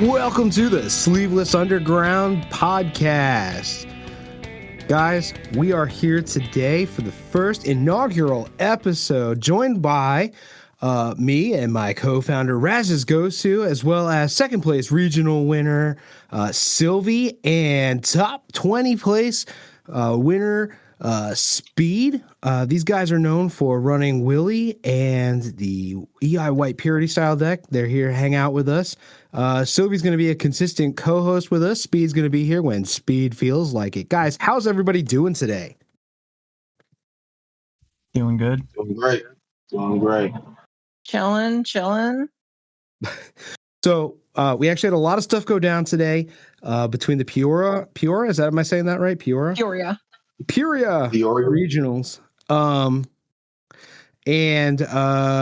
Welcome to the Sleeveless Underground podcast. Guys, we are here today for the first inaugural episode, joined by me and my co-founder Raz's Gosu, as well as second place regional winner Sylvie, and top 20 place winner Speed. These guys are known for running Willie and the EI White Purity style deck. They're here to hang out with us. Sylvie's going to be a consistent co-host with us. Speed's going to be here when Speed feels like it. Guys, how's everybody doing today? Doing good. Doing great. Doing great. Chilling. So we actually had a lot of stuff go down today between the Peoria, am I saying that right? Peoria regionals. And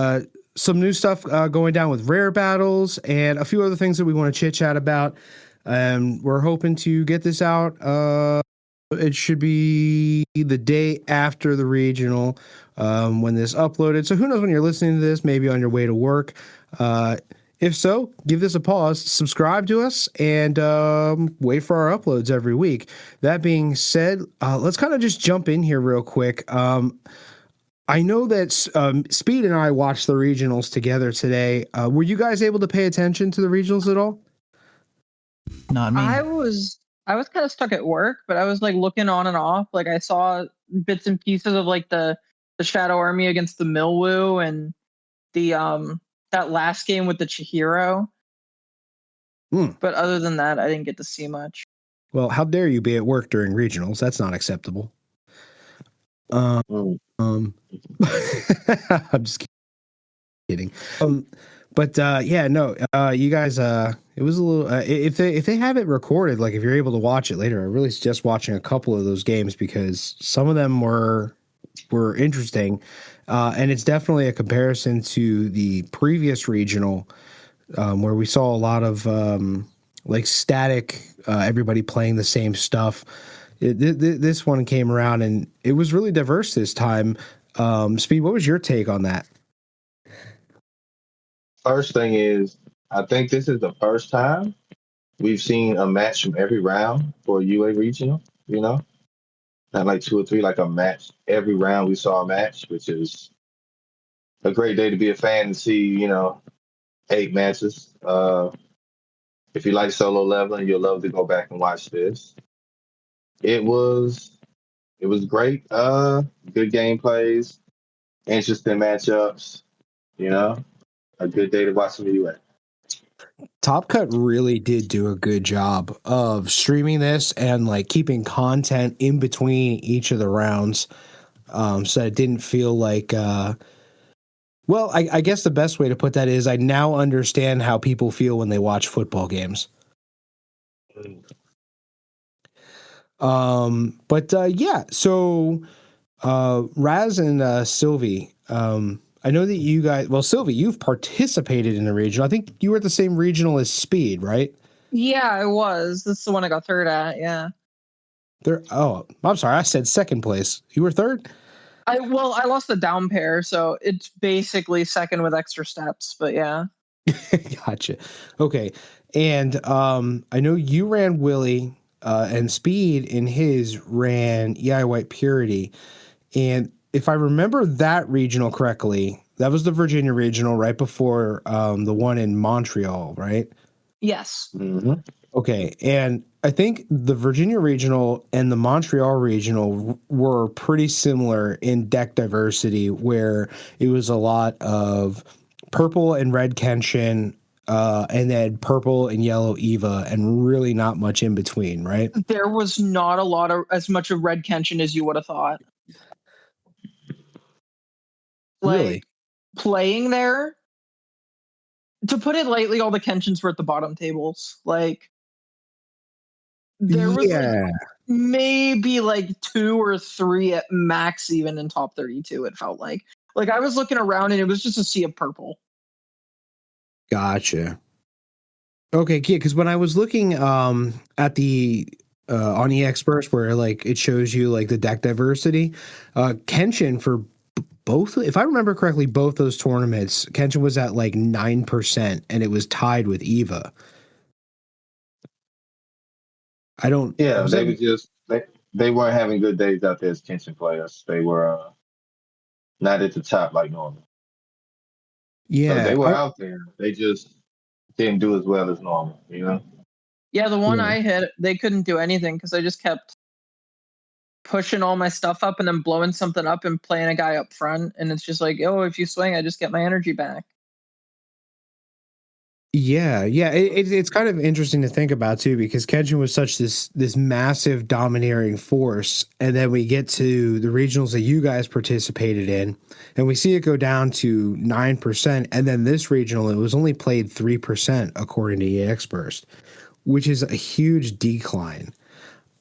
some new stuff going down with rare battles and a few other things that we want to chit chat about. We're hoping to get this out. It should be the day after the regional when this uploaded. So who knows when you're listening to this, maybe on your way to work. If so, give this a pause, subscribe to us, and wait for our uploads every week. That being said, let's kind of just jump in here real quick. I know that Speed and I watched the regionals together today. Were you guys able to pay attention to the regionals at all? Not me. I was kind of stuck at work, but I was like looking on and off. Like I saw bits and pieces of like the Shadow Army against the Milwoo and the that last game with the Chihiro. But other than that, I didn't get to see much. Well, how dare you be at work during regionals? That's not acceptable. I'm just kidding. You guys, it was a little, if they have it recorded, like if you're able to watch it later, I really suggest watching a couple of those games because some of them were interesting. And it's definitely a comparison to the previous regional, where we saw a lot of, like static, everybody playing the same stuff. This one came around and it was really diverse this time. Speed, what was your take on that? First thing is, I think this is the first time we've seen a match from every round for UA regional, not like 2 or 3, like a match. Every round we saw a match, which is a great day to be a fan and see, 8 matches. If you like solo leveling, you'll love to go back and watch this. It was great. Good gameplays, interesting matchups. A good day to watch some UA. Top Cut really did do a good job of streaming this and like keeping content in between each of the rounds, so it didn't feel like. Well, I guess the best way to put that is I now understand how people feel when they watch football games. So Raz and Sylvie, I know that you guys, well, Sylvie, you've participated in the regional. I think you were at the same regional as Speed, right? Yeah, I was. This is the one I got third at. Yeah. Oh, I'm sorry. I said second place. You were third? I lost the down pair, so it's basically second with extra steps, but yeah. Gotcha. Okay. And I know you ran Willie, and Speed in his ran EI White Purity. And if I remember that regional correctly, that was the Virginia regional right before the one in Montreal, right? Yes. Mm-hmm. Okay. And I think the Virginia regional and the Montreal regional were pretty similar in deck diversity, where it was a lot of purple and red Kenshin, and then purple and yellow Eva, and really not much in between, right? There was not as much of red Kenshin as you would have thought. Really? Playing there, to put it lightly, all the Kenshins were at the bottom tables. Like, there was like, maybe like 2 or 3 at max, even in top 32, it felt like. Like, I was looking around and it was just a sea of purple. Gotcha. Okay, yeah, because when I was looking at the on eXperts where like it shows you like the deck diversity, Kenshin for both, if I remember correctly, both those tournaments, Kenshin was at like 9%, and it was tied with Eva. I don't. Yeah, Was they that? were just they weren't having good days out there as Kenshin players. They were not at the top like normal. So they Yeah. were out there. They just didn't do as well as normal, you know? Yeah, the one Yeah. I hit, they couldn't do anything because I just kept pushing all my stuff up and then blowing something up and playing a guy up front. And it's just like, oh, if you swing, I just get my energy back. Yeah, yeah, it's kind of interesting to think about too, because Kenshin was such this massive domineering force, and then we get to the regionals that you guys participated in, and we see it go down to 9%, and then this regional it was only played 3% according to EX Burst, which is a huge decline.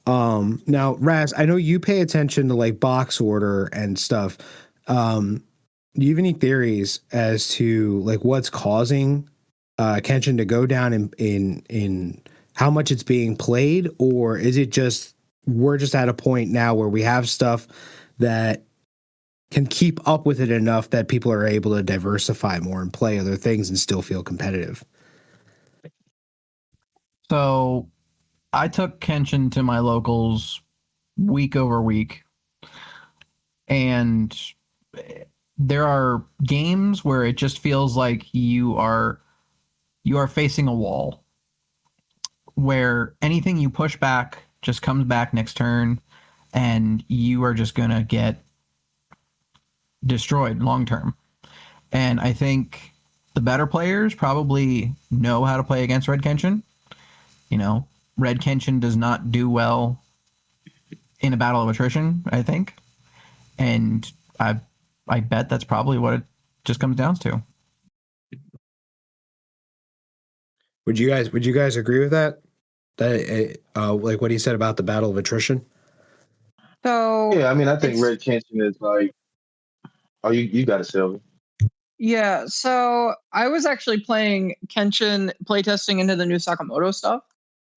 Now, Raz, I know you pay attention to like box order and stuff. Do you have any theories as to like what's causing Kenshin to go down in how much it's being played, or is it just we're just at a point now where we have stuff that can keep up with it enough that people are able to diversify more and play other things and still feel competitive? So I took Kenshin to my locals week over week, and there are games where it just feels like you are facing a wall, where anything you push back just comes back next turn, and you are just gonna get destroyed long term. And I think the better players probably know how to play against Red Kenshin. You know, Red Kenshin does not do well in a battle of attrition, I think. And I bet that's probably what it just comes down to. Would you guys agree with that? That like what he said about the battle of attrition? So Yeah, I mean, I think it's Red Kenshin is like, oh, you got it, Sylvie. yeah. So I was actually playing Kenshin playtesting into the new Sakamoto stuff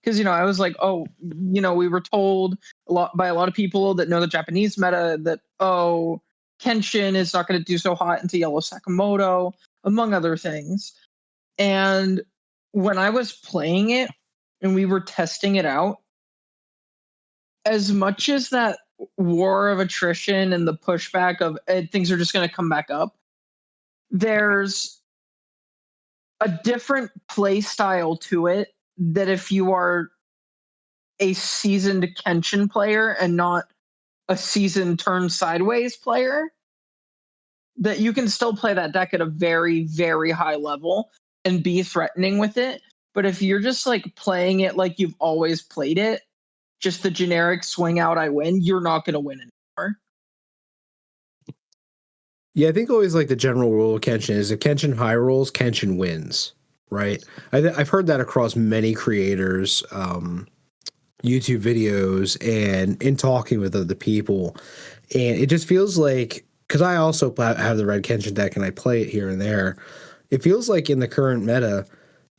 because I was like, oh, we were told a lot of people that know the Japanese meta that Kenshin is not going to do so hot into Yellow Sakamoto, among other things. And when I was playing it and we were testing it out, as much as that war of attrition and the pushback of things are just going to come back up, there's a different play style to it that if you are a seasoned Kenshin player and not a seasoned turn sideways player, that you can still play that deck at a very, very high level and be threatening with it. But if you're just like playing it like you've always played it, just the generic swing out, I win, you're not going to win anymore. Yeah, I think always like the general rule of Kenshin is if Kenshin high rolls, Kenshin wins, right? I've heard that across many creators, YouTube videos, and in talking with other people, and it just feels like because I also have the red Kenshin deck and I play it here and there. It feels like in the current meta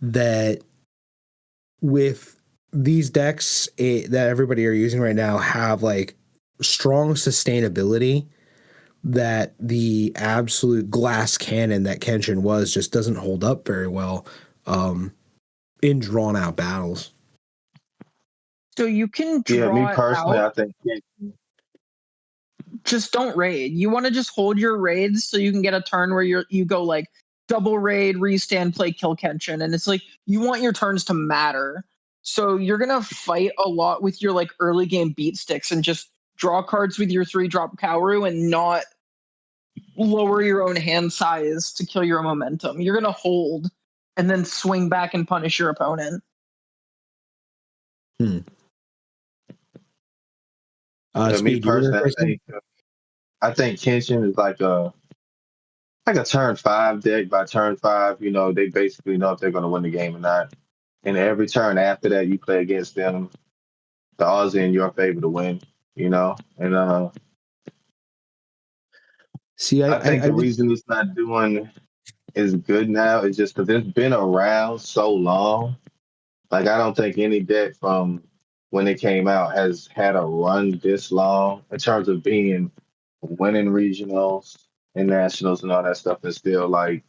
that with these decks that everybody are using right now have like strong sustainability that the absolute glass cannon that Kenshin was just doesn't hold up very well in drawn out battles. So you can Yeah, me draw it personally, out. I think Just don't raid. You want to just hold your raids so you can get a turn where you go like double raid, restand, play, kill Kenshin. And it's like you want your turns to matter. So you're gonna fight a lot with your like early game beat sticks and just draw cards with your 3-drop Kaoru and not lower your own hand size to kill your momentum. You're gonna hold and then swing back and punish your opponent. me Speed, you were gonna personally, say something? I think Kenshin is like a turn 5 deck. By turn 5, they basically know if they're going to win the game or not. And every turn after that, you play against them, the odds are in your favor to win. And See, I think I the think reason it's not doing as good now is just because it's been around so long. Like I don't think any deck from when it came out has had a run this long in terms of being winning regionals and nationals and all that stuff, and still like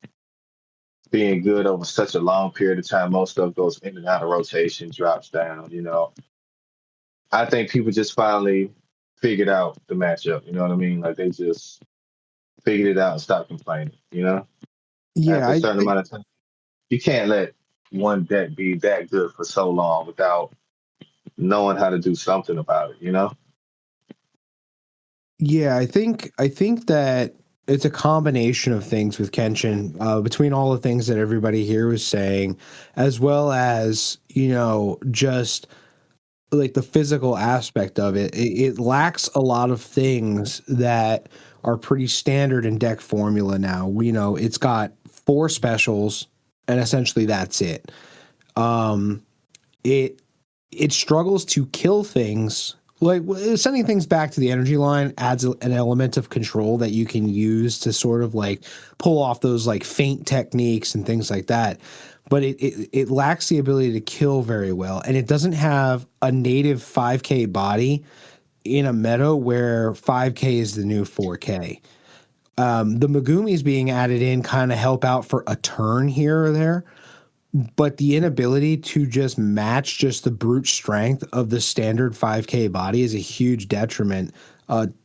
being good over such a long period of time. Most stuff goes in and out of rotation, drops down. I think people just finally figured out the matchup. You know what I mean? Like they just figured it out and stopped complaining. Yeah, After a certain amount of time, you can't let one deck be that good for so long without knowing how to do something about it. yeah, I think that it's a combination of things with Kenshin, between all the things that everybody here was saying, as well as just like the physical aspect of it. It lacks a lot of things that are pretty standard in deck formula now. It's got 4 specials, and essentially that's it. Um, it it struggles to kill things. Like sending things back to the energy line adds an element of control that you can use to sort of like pull off those like feint techniques and things like that. But it lacks the ability to kill very well, and it doesn't have a native 5K body in a meta where 5K is the new 4K. The Megumis being added in kind of help out for a turn here or there, but the inability to just match just the brute strength of the standard 5K body is a huge detriment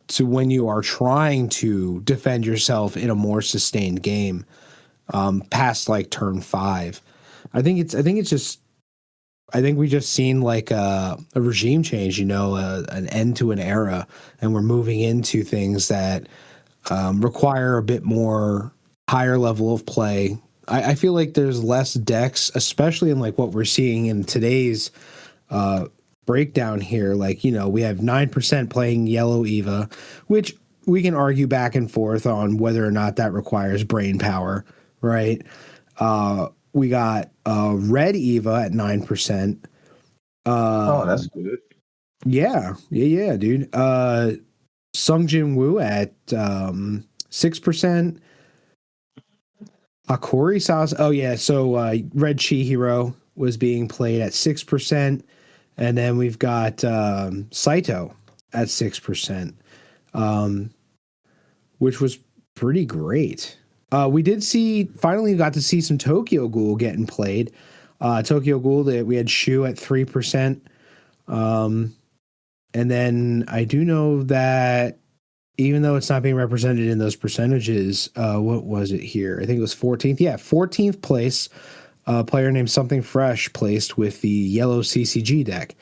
to when you are trying to defend yourself in a more sustained game, past like turn 5. I think we just seen like a regime change, an end to an era, and we're moving into things that require a bit more higher level of play. I feel like there's less decks, especially in like what we're seeing in today's breakdown here. Like, we have 9% playing yellow Eva, which we can argue back and forth on whether or not that requires brain power, right? We got red Eva at 9%. Oh, that's good. Yeah, dude. Sung Jin Woo at 6%. Akori sauce. Oh yeah, so Red Chihiro was being played at 6%, and then we've got Saito at 6%, which was pretty great. We did finally got to see some Tokyo Ghoul getting played. Tokyo Ghoul, we had Shu at 3%. And then I do know that even though it's not being represented in those percentages, what was it here? I think it was 14th. Yeah, 14th place. A player named Something Fresh placed with the yellow CCG deck.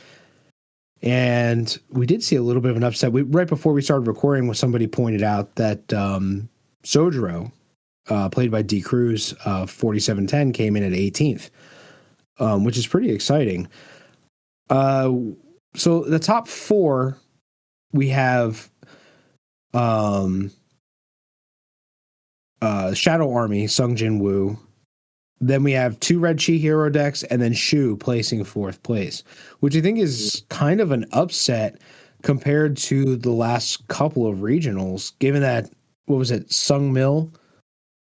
And we did see a little bit of an upset. Right before we started recording, when somebody pointed out that Sojiro, played by D Cruz, 4710, came in at 18th, which is pretty exciting. So the top 4, we have Shadow Army, Sung Jin Woo. Then we have 2 Red Chi Hero decks, and then Shu placing 4th place, which I think is kind of an upset compared to the last couple of regionals, given that, what was it, Sung Mil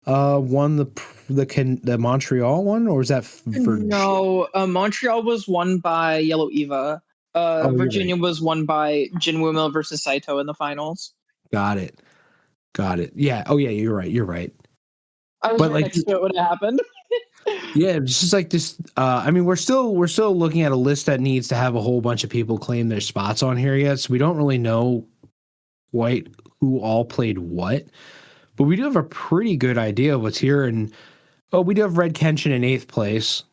won the Montreal one, or was that for No, Montreal was won by Yellow Eva. Virginia was won by Jinwoo Mill versus Saito in the finals. Got it. Yeah. Oh yeah, you're right. I was right next to it when it happened. Yeah, it's just like this. I mean, we're still looking at a list that needs to have a whole bunch of people claim their spots on here yet, so we don't really know quite who all played what. But we do have a pretty good idea of what's here, and we do have Red Kenshin in 8th place,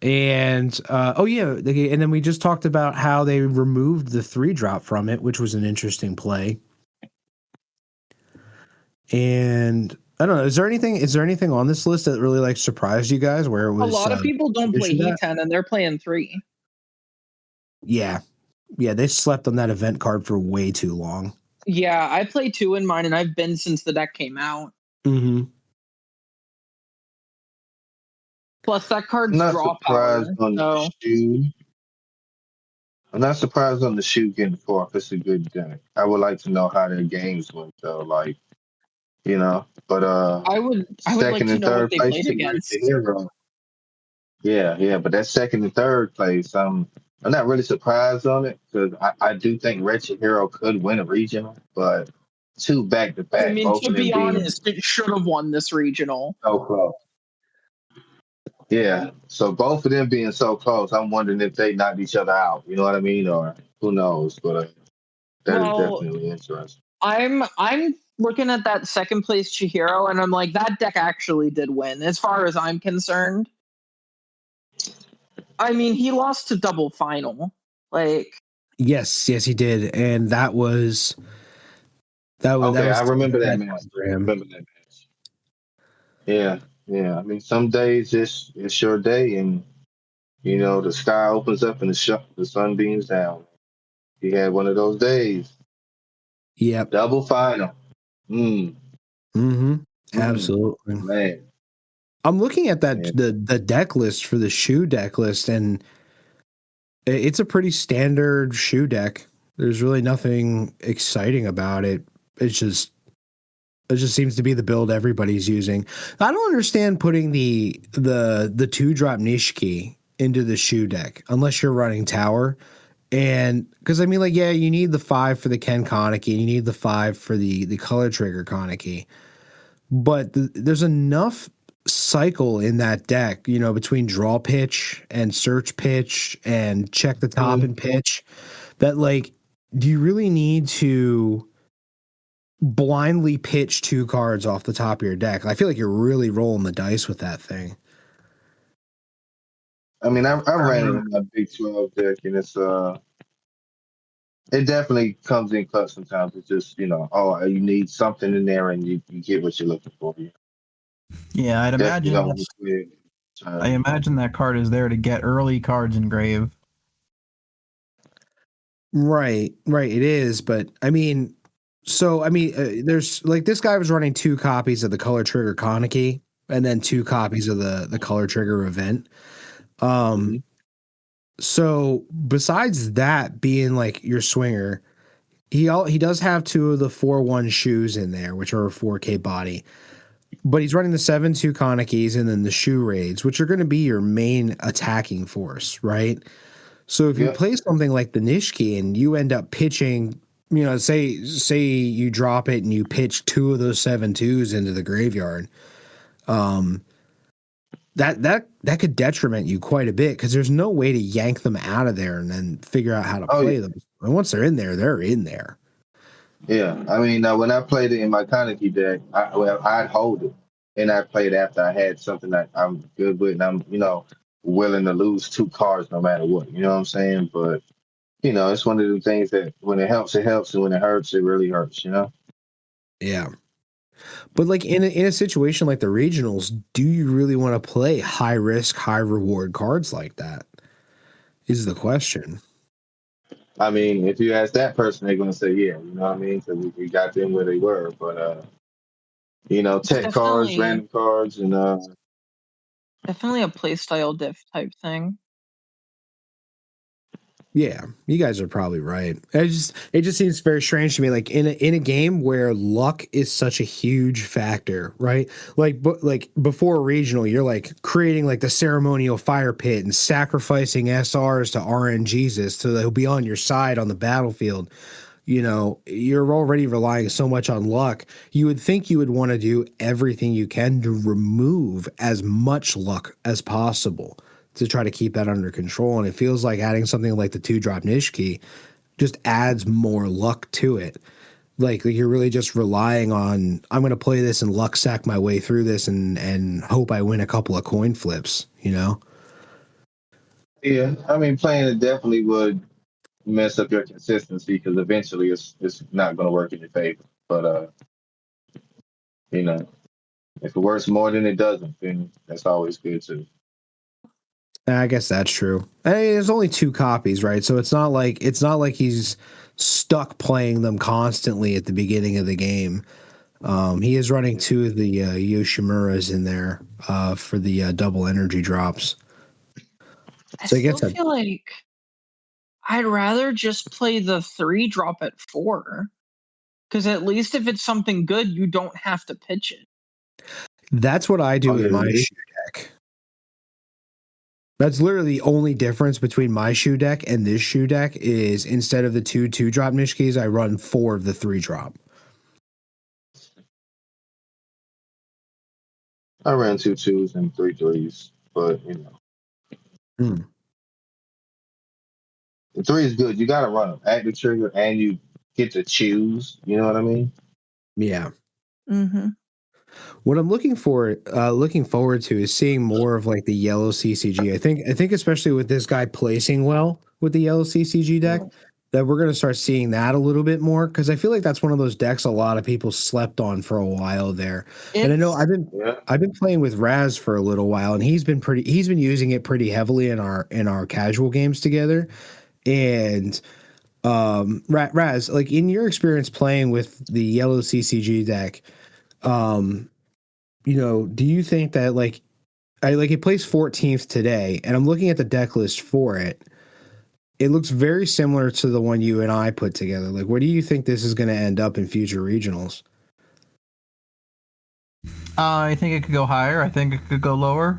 and and then we just talked about how they removed the 3-drop from it, which was an interesting play. And I don't know. Is there anything on this list that really like surprised you guys? Where it was a lot of people don't play He-10 and they're playing 3. Yeah, they slept on that event card for way too long. Yeah, I play 2 in mine, and I've been since the deck came out. Mm-hmm. Plus, that card's draw power. I'm not surprised on the Shu getting 4th. It's a good deck. I would like to know how their games went though. Like, but I would like to know what they played against. Hero. Yeah, but that 2nd and 3rd place, I'm not really surprised on it, because I do think Red Hero could win a regional, but 2 back-to-back. I mean, to be honest, it should have won this regional. So close. Yeah. So both of them being so close, I'm wondering if they knocked each other out. You know what I mean? Or who knows? But that is Well, definitely interesting. I'm looking at that second place Chihiro, and I'm like, that deck actually did win, as far as I'm concerned. I mean, he lost to double final. Like, Yes, he did, and that was Okay, I remember that bad match. for I him. remember that match. Yeah, yeah. I mean, some days it's your day, and the sky opens up and the sun beams down. He had one of those days. Yep. Double final. Mm, Mm-hmm. mm, Absolutely. man. I'm looking at that Yeah. the deck list for the shoe deck list, and it's a pretty standard shoe deck. There's really nothing exciting about it. It just seems to be the build everybody's using. I don't understand putting the 2-drop Nishiki into the shoe deck unless you're running tower. And because I mean, like, yeah, you need the 5 for the Ken Kaneki, and you need the 5 for the color trigger Kaneki. But there's enough cycle in that deck, between draw pitch and search pitch and check the top Mm, and pitch, that, like, do you really need to blindly pitch 2 cards off the top of your deck? I feel like you're really rolling the dice with that thing. I mean, I I ran it mean, in my Big 12 deck, and it definitely comes in clutch sometimes. It's just you need something in there, and you get what you're looking for. You yeah, definitely don't liquid. I imagine that card is there to get early cards engraved. Right, it is, but I mean, there's like this guy was running 2 copies of the color trigger Kaneki and then 2 copies of the color trigger event. Mhm. So besides that being like your swinger, he does have 2 of the 4/1 shoes in there, which are a 4K body. But he's running the 7/2 Kanekis and then the shoe raids, which are going to be your main attacking force, right? So if you Yep. play something like the Nishiki and you end up pitching, say you drop it and you pitch 2 of those 7/2s into the graveyard, um, that could detriment you quite a bit because there's no way to yank them out of there and then figure out how to Oh play yeah. them. And once they're in there, they're in there. Yeah. I mean, when I played it in my Kaneki deck, I'd hold it, and I played after I had something that I'm good with, and I'm willing to lose 2 cards no matter what. You know what I'm saying? But it's one of the things that when it helps, and when it hurts, it really hurts. Yeah. But like in a situation like the regionals, do you really want to play high risk, high reward cards like that? Is the question. I mean, if you ask that person, they're gonna say, yeah, you know what I mean? Because we got them where they were. But it's tech cards, random cards, and definitely a playstyle diff type thing. Yeah, you guys are probably right. It just seems very strange to me. Like in a game where luck is such a huge factor, right? Like before a regional, you're like creating like the ceremonial fire pit and sacrificing SRs to RNGesus so they'll be on your side on the battlefield. You're already relying so much on luck. You would think you would want to do everything you can to remove as much luck as possible to try to keep that under control. And it feels like adding something like the 2-drop Nishiki just adds more luck to it. Like you're really just relying on, I'm going to play this and luck sack my way through this and hope I win a couple of coin flips, yeah, I mean, playing it definitely would mess up your consistency because eventually it's not gonna work in your favor. But you know, if it works more than it doesn't, then that's always good too. I guess that's true. I mean, there's only 2 copies, right? So it's not like he's stuck playing them constantly at the beginning of the game. He is running 2 of the Yoshimuras in there for the double energy drops. I So I still guess that feel like I'd rather just play the 3-drop at 4. Because at least if it's something good, you don't have to pitch it. that's what I do Oh in yeah, my really? shoe deck. That's literally the only difference between my shoe deck and this shoe deck is instead of the 2-drop Nishikis, I run 4 of the 3-drop. I ran 2 2s and 3 3s. but Hmm. the 3 is good. You got to run them. Active trigger, and you get to choose. You know what I mean? Yeah. Mm-hmm. What I'm looking forward to is seeing more of like the yellow CCG. I think especially with this guy placing well with the yellow CCG deck, that we're going to start seeing that a little bit more, because I feel like that's one of those decks a lot of people slept on for a while there. And I know Yeah. I've been playing with Raz for a little while, and he's been using it pretty heavily in our casual games together. And Raz, like in your experience playing with the yellow CCG deck, do you think that it plays 14th today, and I'm looking at the deck list for it. It looks very similar to the one you and I put together. Like, where do you think this is going to end up in future regionals? I think it could go higher. I think it could go lower.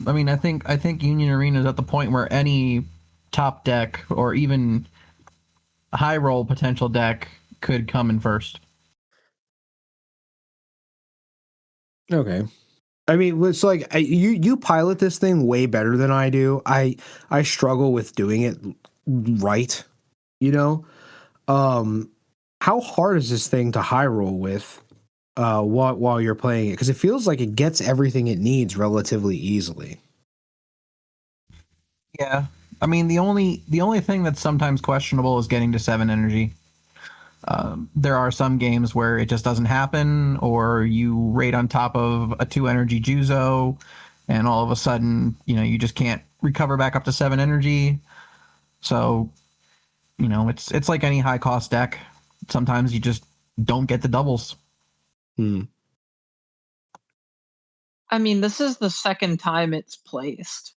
I mean, I think Union Arena is at the point where any top deck or even high roll potential deck could come in first. Okay. I mean, it's like you pilot this thing way better than I do. I struggle with doing it right, you know? How hard is this thing to high roll with while you're playing it? Because it feels like it gets everything it needs relatively easily. Yeah. I mean, the only thing that's sometimes questionable is getting to 7 energy. There are some games where it just doesn't happen, or you raid on top of a 2 energy Juzo, and all of a sudden, you just can't recover back up to 7 energy. So, it's like any high cost deck. Sometimes you just don't get the doubles. I mean, this is the second time it's placed.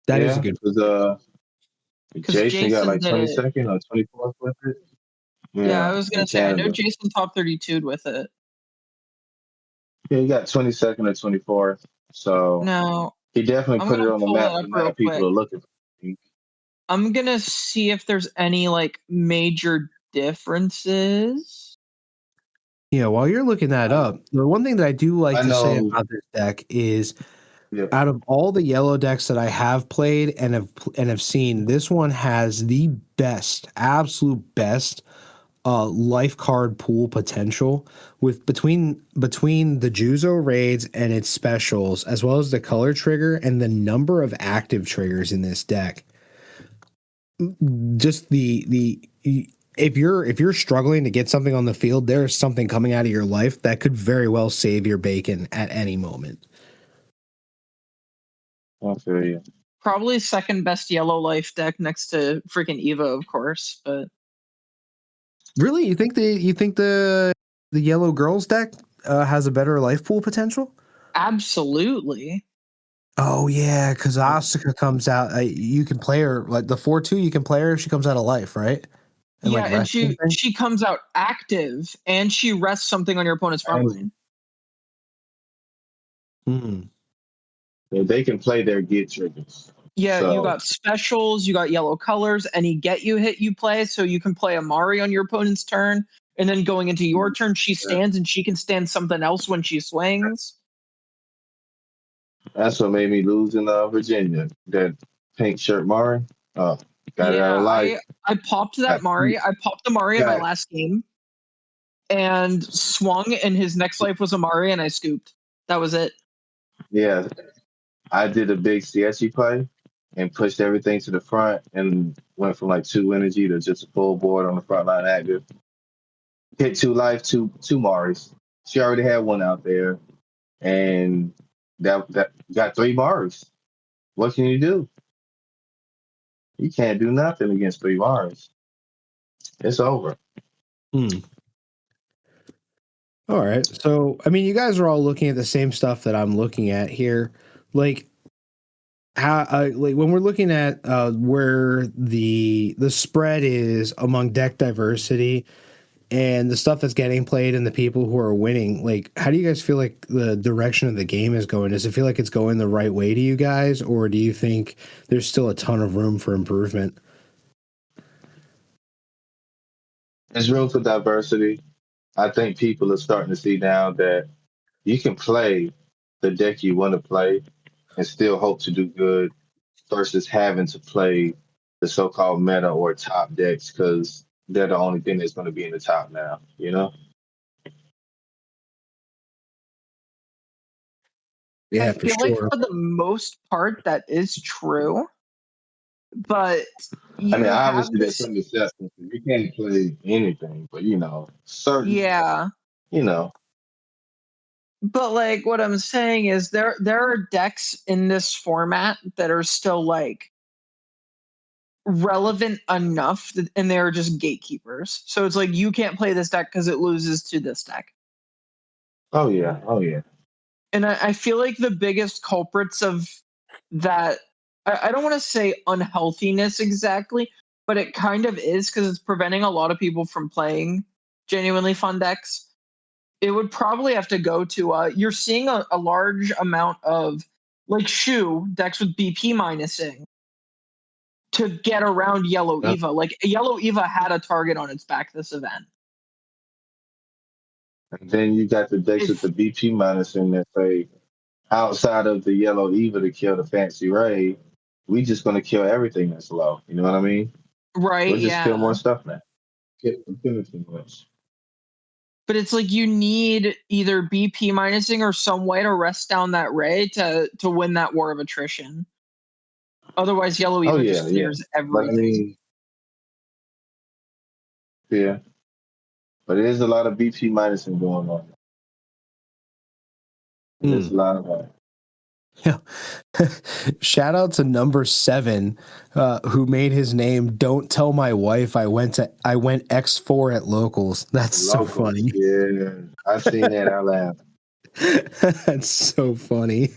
That is a good. Jason got like did it. 22nd or 24th with it. Yeah, I was gonna in say, I know Canada. Jason top 32'd with it. Yeah, he got 22nd or 24th. So No, he definitely I'm put it gonna on the pull that map, up and real now people quick. are looking for him. I'm gonna see if there's any like major differences. Yeah, while you're looking that up, the one thing that I do like to say about this deck is, out of all the yellow decks that I have played and have seen, this one has the best, absolute best life card pool potential, with between the Juzo raids and its specials, as well as the color trigger and the number of active triggers in this deck. Just if you're struggling to get something on the field, there's something coming out of your life that could very well save your bacon at any moment. I feel you. Probably second best yellow life deck next to freaking Evo, of course. But really, you think the yellow girls deck has a better life pool potential? Absolutely. Oh yeah, because Asuka comes out. You can play her like the 4/2. You can play her if she comes out of life, right? And yeah, and she comes out active, and she rests something on your opponent's front line. They can play their get triggers. Yeah, you got specials, you got yellow colors, any get you hit you play, so you can play Amari on your opponent's turn, and then going into your turn, she stands and she can stand something else when she swings. That's what made me lose in Virginia. That pink shirt Mari. Got it out of life. I popped that Mari. I popped the Mari in my last game and swung, and his next life was Amari, and I scooped. That was it. Yeah. I did a big CSG play and pushed everything to the front and went from like 2 energy to just a full board on the front line active. Hit 2 life, two Maris. She already had one out there, and that got 3 Maris. What can you do? You can't do nothing against 3 Maris. It's over. All right. So, I mean, you guys are all looking at the same stuff that I'm looking at here. Like, how, like when we're looking at where the spread is among deck diversity and the stuff that's getting played and the people who are winning, like, how do you guys feel like the direction of the game is going? Does it feel like it's going the right way to you guys, or do you think there's still a ton of room for improvement? There's room for diversity. I think people are starting to see now that you can play the deck you want to play and still hope to do good versus having to play the so-called meta or top decks because they're the only thing that's going to be in the top now, you know? Yeah, I for feel like sure. for the most part that is true, but I mean, you have obviously there's this. some exceptions. You can't play anything, but certain, Yeah, you know, but like what I'm saying is there are decks in this format that are still like relevant enough and they're just gatekeepers. So it's like you can't play this deck because it loses to this deck. oh yeah, oh yeah. And I feel like the biggest culprits of that, I don't want to say unhealthiness exactly, but it kind of is because it's preventing a lot of people from playing genuinely fun decks. It would probably have to go to you're seeing a large amount of like shoe decks with BP minusing to get around Yellow Yep. Eva. Like Yellow Eva had a target on its back this event. And then you got the decks with the BP minus in that say outside of the yellow Eva to kill the fancy Ray, we just gonna kill everything that's low. You know what I mean? Right, We'll just kill more yeah. stuff now. We're killing too much. But it's like you need either BP minusing or some way to rest down that Ray to win that war of attrition. Otherwise, Yellow Oh Eva yeah, just yeah. clears But I everything. mean, yeah. But there's a lot of BP minusing going on. There's a lot of that. Yeah. Shout out to number 7, who made his name. Don't tell my wife I went X4 at locals. That's so Locals, funny. yeah. I seen that out loud. That's so funny.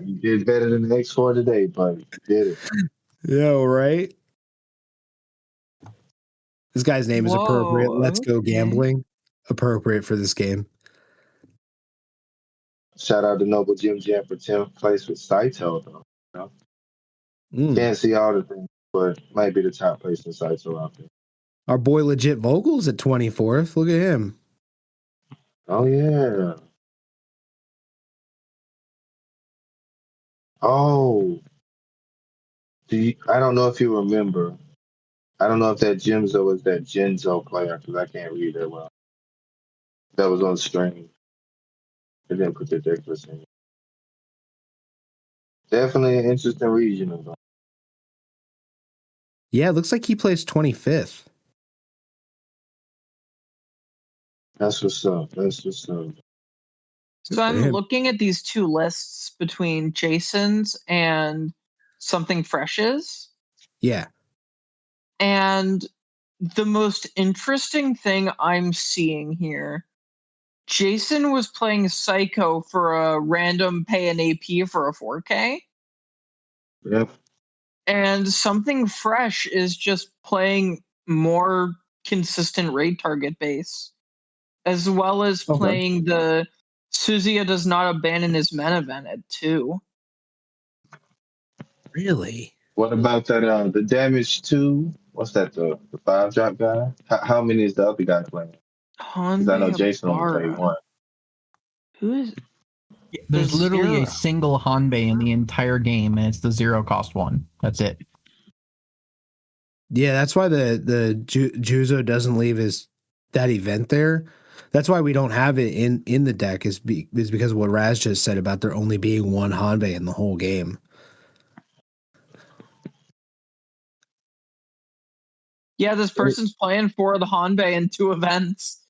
You did better than the X4 today, buddy. You did it. Yo, right? This guy's name is appropriate. Let's Whoa. go Okay. gambling. Appropriate for this game. Shout out to Noble Jim Jam for 10th place with Saito, though. You know? Can't see all the things, but might be the top place in Saito out there. Our boy Legit Vocals at 24th. Look at him. Oh, yeah. Oh. I don't know if you remember. I don't know if that Jimzo is that Genzo player, because I can't read that well. That was on screen. They didn't put the deck list in. Definitely an interesting regional, though. Yeah, it looks like he plays 25th. That's what's up. That's what's up. So I'm looking at these two lists between Jason's and Something Fresh's. Yeah. And the most interesting thing I'm seeing here, Jason was playing Psycho for a random pay an AP for a 4K. Yep. And Something Fresh is just playing more consistent raid target base, as well as playing the Suzuya does not abandon his men event at 2. Really? What about that? The damage 2? What's that? The 5-drop guy? How many is the other guy playing? Because I know Jason only played 1. Who is? There's The literally zero. a single Hanbei in the entire game, and it's the 0 cost one. That's it. Yeah, that's why the Juzo doesn't leave that event there. That's why we don't have it in the deck is because of what Raz just said about there only being one Hanbei in the whole game. Yeah, this person's playing 4 of the Hanbei in 2 events.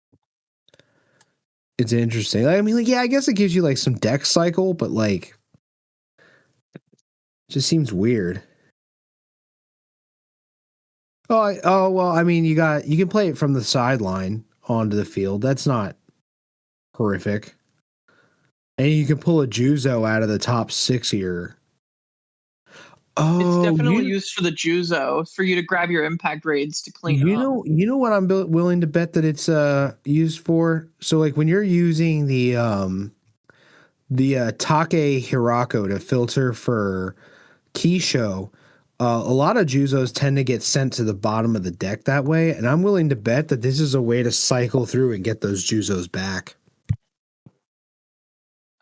It's interesting. I mean, like, yeah, I guess it gives you like some deck cycle, but like, it just seems weird. Oh well, I mean, you can play it from the sideline onto the field. That's not horrific. And you can pull a Juzo out of the top 6 here. Oh, It's definitely used for the Juzo for you to grab your impact raids to clean up. You know what I'm willing to bet that it's used for. So like when you're using the Take Hirako to filter for Kisho, a lot of Juzos tend to get sent to the bottom of the deck that way, and I'm willing to bet that this is a way to cycle through and get those Juzos back.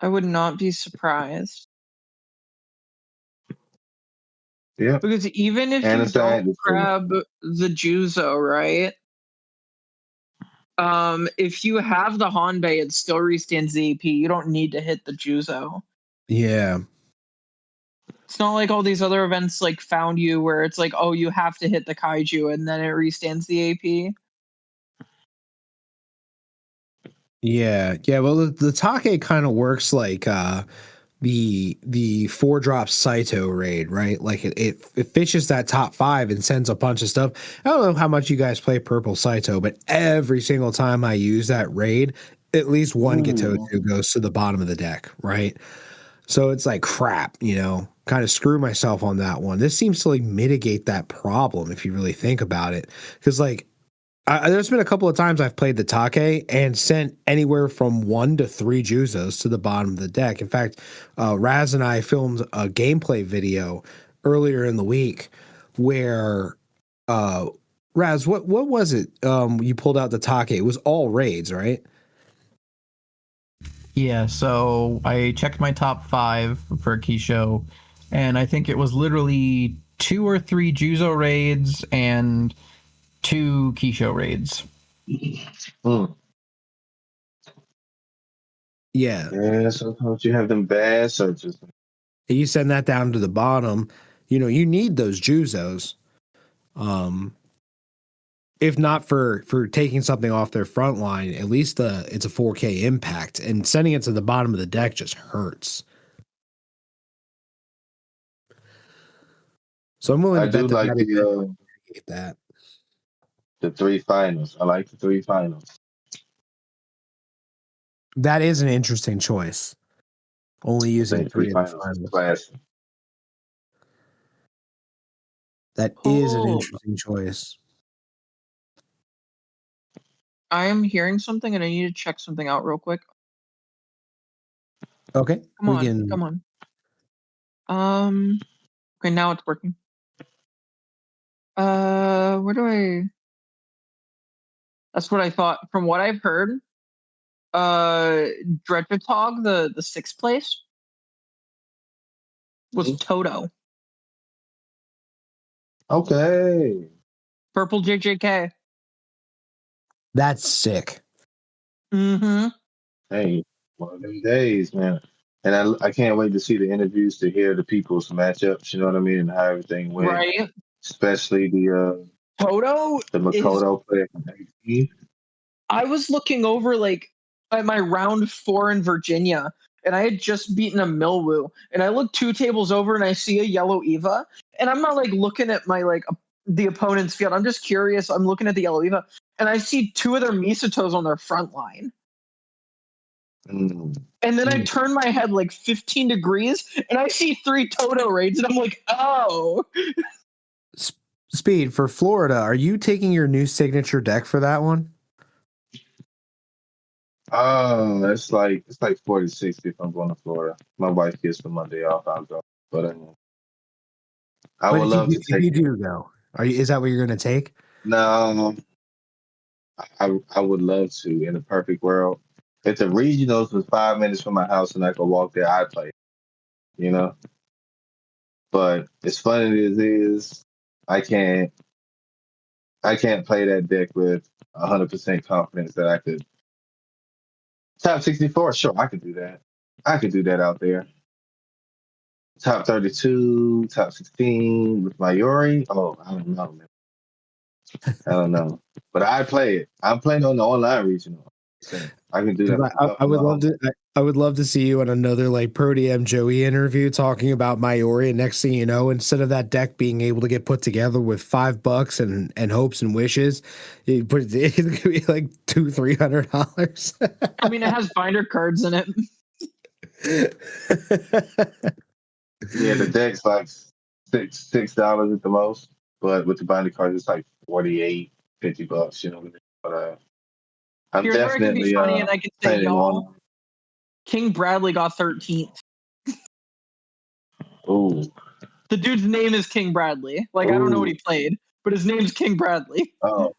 I would not be surprised. Yeah. Because even if And you it's sad don't to see. grab the Juzo, right? If you have the Hanbei, it still restands the AP. You don't need to hit the Juzo. Yeah. It's not like all these other events like found you where it's like, oh, you have to hit the Kaiju and then it restands the AP. Yeah. Yeah. Well, the Take kind of works like the 4-drop Saito raid, right? Like it fishes that top 5 and sends a bunch of stuff. I don't know how much you guys play Purple Saito, but every single time I use that raid, at least one Gitozu goes to the bottom of the deck, right? So it's like crap, kind of screw myself on that one. This seems to like mitigate that problem if you really think about it. Because like there's been a couple of times I've played the Take and sent anywhere from 1 to 3 Juzos to the bottom of the deck. In fact, Raz and I filmed a gameplay video earlier in the week where Raz, what was it? You pulled out the Take. It was all raids, right? Yeah, so I checked my top 5 for Kisho, and I think it was literally 2 or 3 Juzo raids and 2 Kisho raids. Yeah. Yeah, sometimes you have them bad searches. You send that down to the bottom. You need those Juzos. If not for taking something off their front line, at least it's a 4K impact, and sending it to the bottom of the deck just hurts. So I'm willing I to bet do that like that. the 3 finals. I like the 3 finals. That is an interesting choice. Only using 3 of the finals. Classic. That is an interesting choice. I am hearing something and I need to check something out real quick. Okay. Come on. Okay, now it's working. Where do I? That's what I thought. From what I've heard, Dredgetog, the 6th place, was Toto. Okay. Purple JJK. That's sick. Mm-hmm. Hey, one of them days, man. And I can't wait to see the interviews to hear the people's matchups, you know what I mean, and how everything went. Right. Especially the Toto. The Makoto player from XP. I was looking over like at my round 4 in Virginia, and I had just beaten a Milwoo, and I look 2 tables over and I see a yellow Eva, and I'm not like looking at my like the opponent's field. I'm just curious. I'm looking at the yellow Eva, and I see 2 of their Misatos on their front line. And then I turn my head like 15 degrees, and I see 3 Toto raids, and I'm like, oh. Speed, for Florida, are you taking your new signature deck for that one? Oh, it's like 40-60 if I'm going to Florida. My wife gets the Monday off, I'll go. But I would love to take it. If you do, though, is that what you're going to take? No, I would love to in a perfect world. If the regionals was 5 minutes from my house and I could walk there, I'd play. But as fun as it is, I can't play that deck with 100% confidence that I could. Top 64, sure, I could do that. I could do that out there. Top 32, top 16 with Mayuri. Oh, I don't know, man. I don't know. But I'd play it. I'm playing on the online regional. I can do that. I would love to see you in another like Pro DM Joey interview talking about Mayuri, and next thing you know, instead of that deck being able to get put together with $5 and hopes and wishes, it could be like $200-$300. I mean, it has binder cards in it. Yeah, the deck's like $6 at the most, but with the binder cards, it's like $48-$50. You know what I mean? But I'm Here's where I can be funny and I can say, y'all, King Bradley got 13th. Ooh. The dude's name is King Bradley. Like, I don't know what he played, but his name's King Bradley. Oh.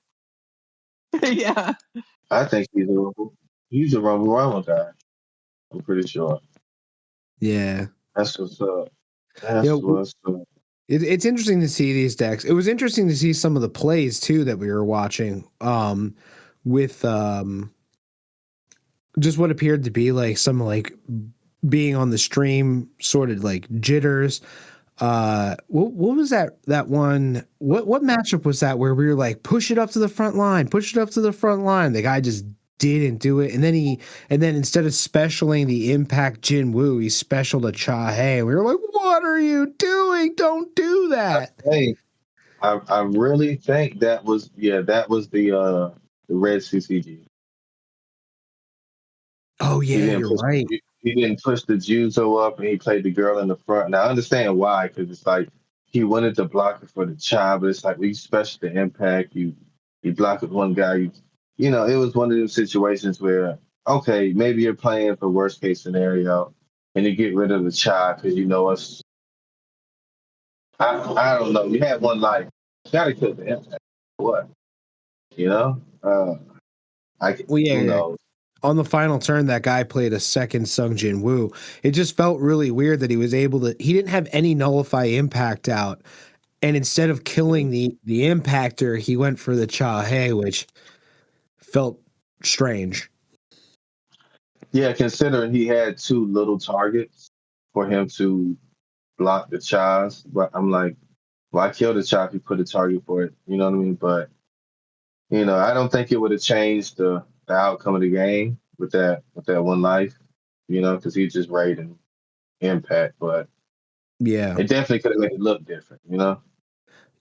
Yeah. I think he's a Rumble Rumble guy. I'm pretty sure. Yeah. That's what's up. That's You know, what's up. it's interesting to see these decks. It was interesting to see some of the plays too that we were watching. With just what appeared to be like some like being on the stream, sort of like jitters. What was that one? What matchup was that where we were like, push it up to the front line, push it up to the front line? The guy just didn't do it, and then instead of specialing the impact Jin Woo, he specialed a Cha Hey. We were like, what are you doing? Don't do that. Hey, I really think that was the red CCG. Oh He yeah, didn't you're push right. he didn't push the Juzo up, and he played the girl in the front. Now I understand why, because it's like he wanted to block it for the child, but it's like we special the impact. You block it one guy. It was one of those situations where okay, maybe you're playing for worst case scenario, and you get rid of the child because you know us. I don't know. You had one life. You gotta kill the impact. What you know? Well, yeah, Who yeah. knows? On the final turn, that guy played a second Sung Jin Woo. It just felt really weird that he was able to. He didn't have any nullify impact out, and instead of killing the impactor, he went for the Cha Hey, which felt strange. Yeah, considering he had two little targets for him to block the Chaz, but I'm like, why kill the Cha if you put a target for it? You know what I mean? But I don't think it would have changed the outcome of the game with that one life. Because he just raiding impact, but Yeah, it definitely could have made it look different.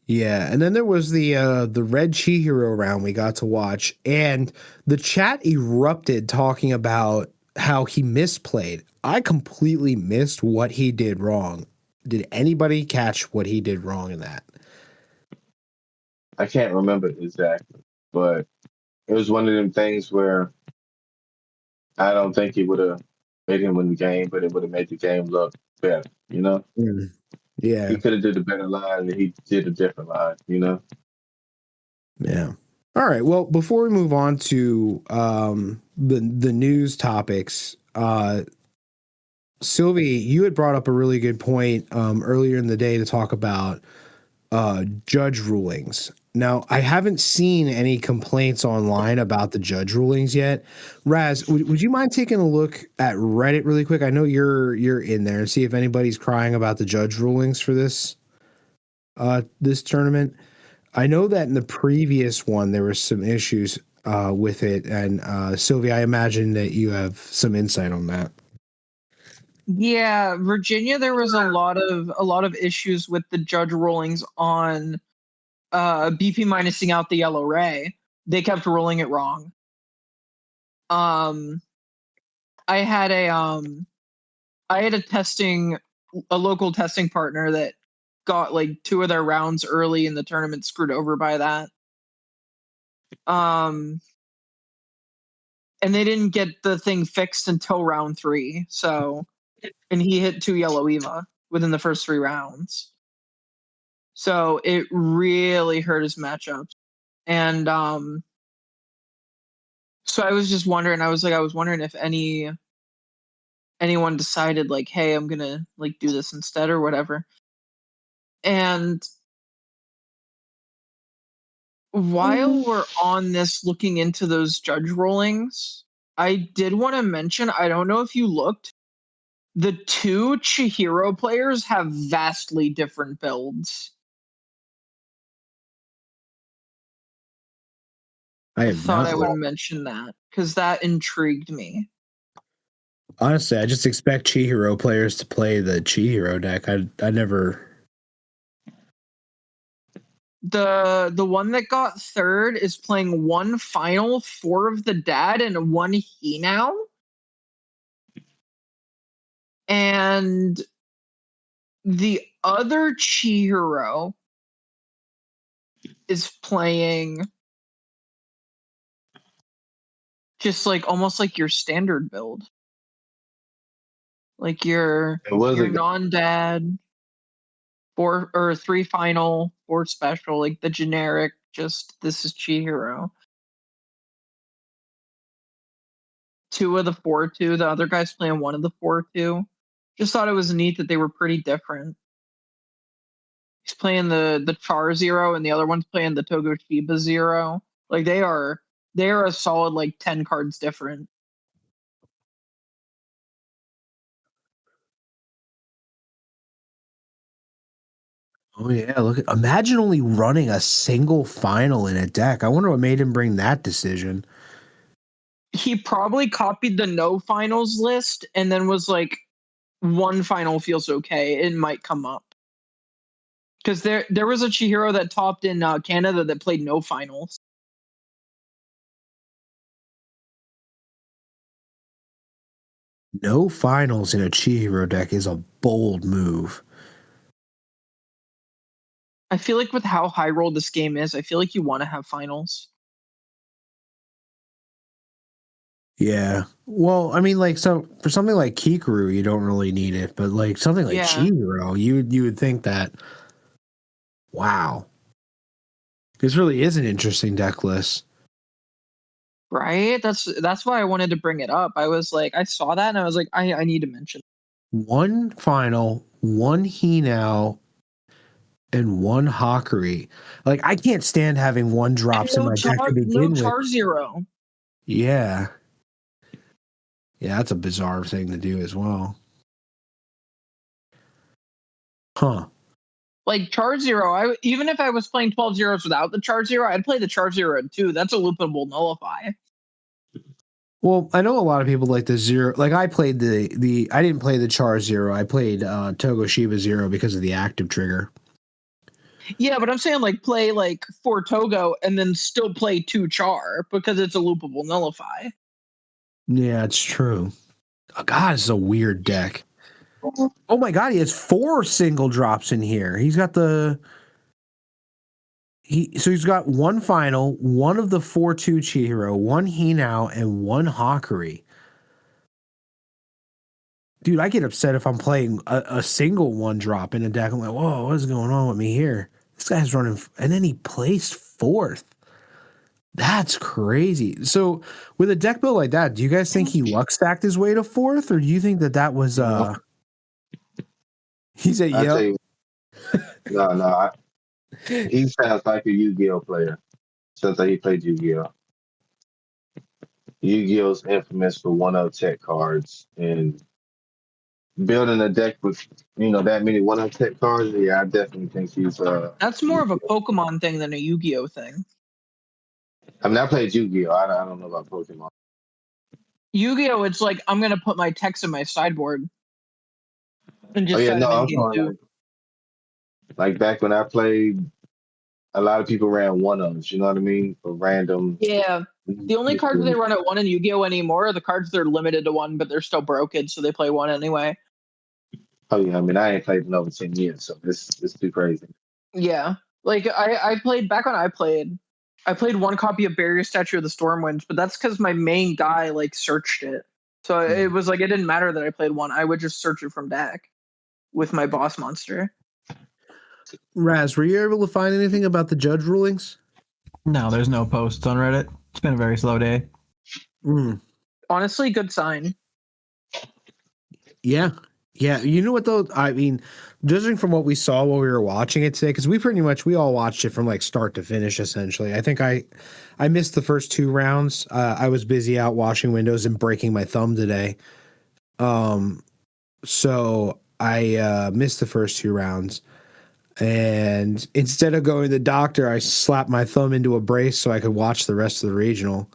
yeah. And then there was the Red Chihiro round we got to watch, and the chat erupted talking about how he misplayed. I completely missed what he did wrong. Did anybody catch what he did wrong in that? I can't remember exactly, but it was one of them things where I don't think it would have made him win the game, but it would have made the game look better. Mm. Yeah. He could have did a better line, and he did a different line. Yeah. All right. Well, before we move on to the news topics, Sylvie, you had brought up a really good point earlier in the day to talk about judge rulings. Now, I haven't seen any complaints online about the judge rulings yet. Raz, would you mind taking a look at Reddit really quick? I know you're in there and see if anybody's crying about the judge rulings for this tournament. I know that in the previous one there were some issues with it, and Sylvia, I imagine that you have some insight on that. Yeah, Virginia, there was a lot of issues with the judge rulings on BP minusing out the yellow ray. They kept ruling it wrong. Um, I had a local testing partner that got like two of their rounds early in the tournament screwed over by that. And they didn't get the thing fixed until round 3. So, and he hit 2 yellow Eva within the first 3 rounds. So it really hurt his matchups. And so I was just wondering, I was wondering if anyone decided like, hey, I'm gonna like do this instead or whatever. And while we're on this looking into those judge rulings, I did want to mention, I don't know if you looked, the two Chihiro players have vastly different builds. I I have thought not. I would mention that because that intrigued me. Honestly, I just expect Chihiro players to play the Chihiro deck. I never. The one that got third is playing one final, 4 of the dad, and 1 he now. And the other Chihiro is playing just like almost like your standard build. Like your non-dad 4 or 3 final, 4 special, like the generic, just this is Chihiro. 2 of the 4-2. The other guy's playing 1 of the 4-2. Just thought it was neat that they were pretty different. He's playing the Char Zero, and the other one's playing the Togoshiba Zero. Like they are a solid like 10 cards different. Oh yeah, imagine only running a single final in a deck. I wonder what made him bring that decision. He probably copied the no finals list and then was like, one final feels okay. It might come up. Because there was a Chihiro that topped in Canada that played no finals. No finals in a Chihiro deck is a bold move. I feel like with how high rolled this game is, I feel like you want to have finals. Yeah. Well, I mean, like, so for something like Kikaru, you don't really need it, but like something like Chihiro, you would think that. Wow, this really is an interesting deck list, right? That's why I wanted to bring it up. I was like, I saw that and I was like, I need to mention. One final, one Hinao, and one Hakuri. Like, I can't stand having one drops in my deck to begin with. Char Zero. Yeah. Yeah, that's a bizarre thing to do as well. Huh. Like Char Zero, even if I was playing 12 zeros without the Char Zero, I'd play the Char Zero too. That's a loopable nullify. Well, I know a lot of people like the zero. Like I played the I didn't play the Char Zero. I played Togoshiba Zero because of the active trigger. Yeah, but I'm saying like play like 4 Togo and then still play 2 Char because it's a loopable nullify. Yeah, it's true. Oh, God, it's a weird deck. Oh my God, he has 4 single drops in here. He's got he's got one final, one of the 4/2 Chihiro, one Hinao, and one Hakuri. Dude, I get upset if I'm playing a single one drop in a deck. I'm like, whoa, what is going on with me here? This guy's running, and then he placed 4th. That's crazy. So, with a deck build like that, do you guys think he luck stacked his way to 4th, or do you think that was he said, "Yeah"? No. He sounds like a Yu-Gi-Oh player. Sounds like he played Yu-Gi-Oh. Yu-Gi-Oh's infamous for one-of tech cards, and building a deck with that many one-of tech cards. Yeah, I definitely think he's That's more of a Pokemon thing than a Yu-Gi-Oh thing. I mean, I played Yu-Gi-Oh. I don't know about Pokemon. Yu-Gi-Oh, it's like I'm gonna put my techs in my sideboard and just I'm going like back when I played. A lot of people ran one-ofs. You know what I mean? For random. Yeah. The only cards they run at 1 in Yu-Gi-Oh anymore are the cards that are limited to 1, but they're still broken, so they play 1 anyway. Oh yeah, I mean I ain't played in over 10 years, so this too crazy. Yeah. Like I played back when I played one copy of Barrier Statue of the Stormwinds, but that's because my main guy like searched it. So it was like it didn't matter that I played 1. I would just search it from deck with my boss monster. Raz, were you able to find anything about the judge rulings? No, there's no posts on Reddit. It's been a very slow day. Honestly, good sign. Yeah. You know what though? I mean, judging from what we saw while we were watching it today, because we all watched it from like start to finish essentially. I think I missed the first 2 rounds. I was busy out washing windows and breaking my thumb today. So I missed the first 2 rounds. And instead of going to the doctor, I slapped my thumb into a brace so I could watch the rest of the regional.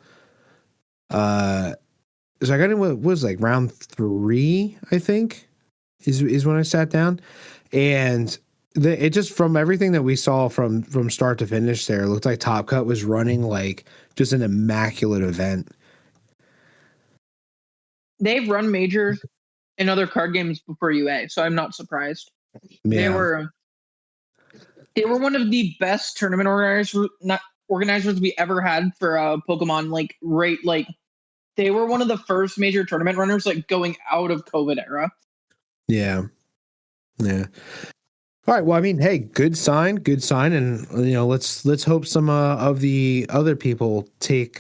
So I got in what was like round 3, I think, is when I sat down, and it just from everything that we saw from start to finish there, it looked like Top Cut was running like just an immaculate event. They've run majors in other card games before UA, so I'm not surprised. Yeah. They were one of the best tournament organizers we ever had for Pokemon. They were one of the first major tournament runners like going out of COVID era. Yeah. All right. Well, I mean, hey, good sign, and let's hope some of the other people take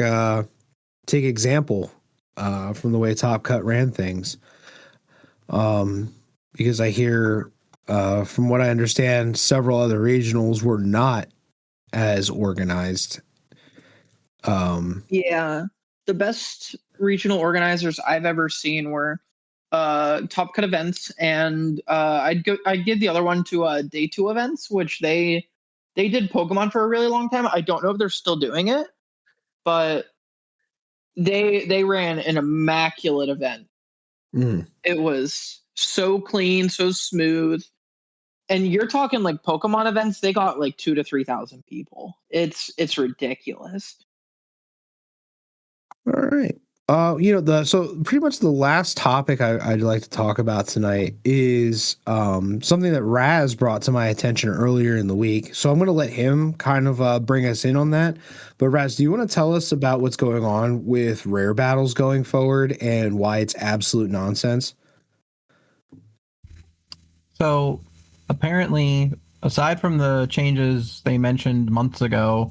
example from the way Top Cut ran things. because I hear, from what I understand, several other regionals were not as organized. Yeah, the best regional organizers I've ever seen were Top Cut Events, and I'd give the other one to Day 2 Events, which they did Pokemon for a really long time. I don't know if they're still doing it, but they ran an immaculate event. It was so clean, so smooth. And you're talking like Pokemon events, they got like 2 to 3,000 people. It's ridiculous. All right. So pretty much the last topic I'd like to talk about tonight is something that Raz brought to my attention earlier in the week. So I'm going to let him kind of bring us in on that. But Raz, do you want to tell us about what's going on with rare battles going forward and why it's absolute nonsense? So apparently, aside from the changes they mentioned months ago,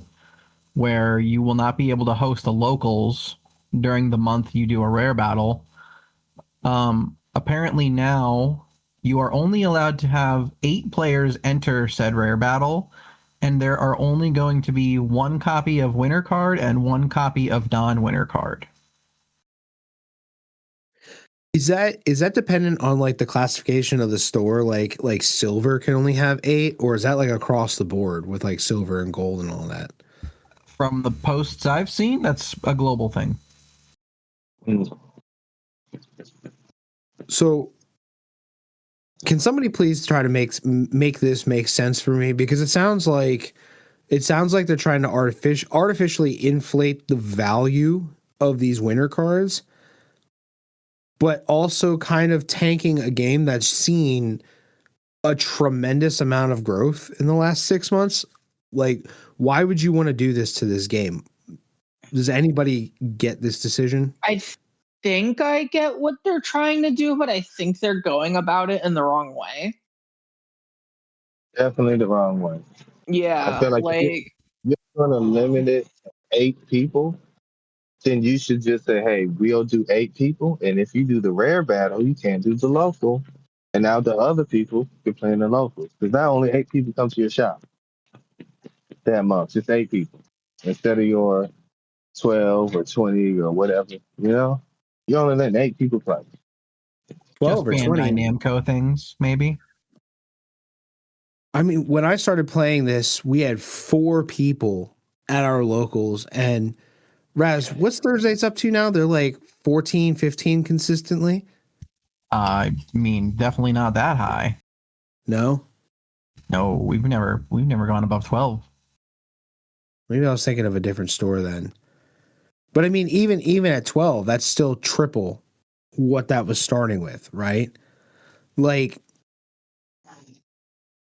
where you will not be able to host the locals during the month you do a rare battle, apparently now you are only allowed to have 8 players enter said rare battle, and there are only going to be 1 copy of winner card and 1 copy of non-winner card. Is that dependent on like the classification of the store? Like silver can only have 8, or is that like across the board with like silver and gold and all that? From the posts I've seen, that's a global thing. So can somebody please try to make this make sense for me? Because it sounds like they're trying to artificially inflate the value of these winner cards, but also kind of tanking a game that's seen a tremendous amount of growth in the last 6 months. Like, why would you want to do this to this game? Does anybody get this decision? I think I get what they're trying to do, but I think they're going about it in the wrong way. Definitely the wrong way. Yeah, I feel like if you're going to limit it to 8 people, then you should just say, hey, we'll do 8 people. And if you do the rare battle, you can't do the local. And now the other people can play in the locals. Because now only 8 people come to your shop that month. Just 8 people. Instead of your 12 or 20 or whatever. You know? You only let 8 people play. 12 Just or 20. Bandai Namco things, maybe. I mean, when I started playing this, we had 4 people at our locals. And Raz, what's Thursdays up to now? They're like 14, 15 consistently? I mean, definitely not that high. No? No, we've never gone above 12. Maybe I was thinking of a different store then. But I mean, even at 12, that's still triple what that was starting with, right? Like,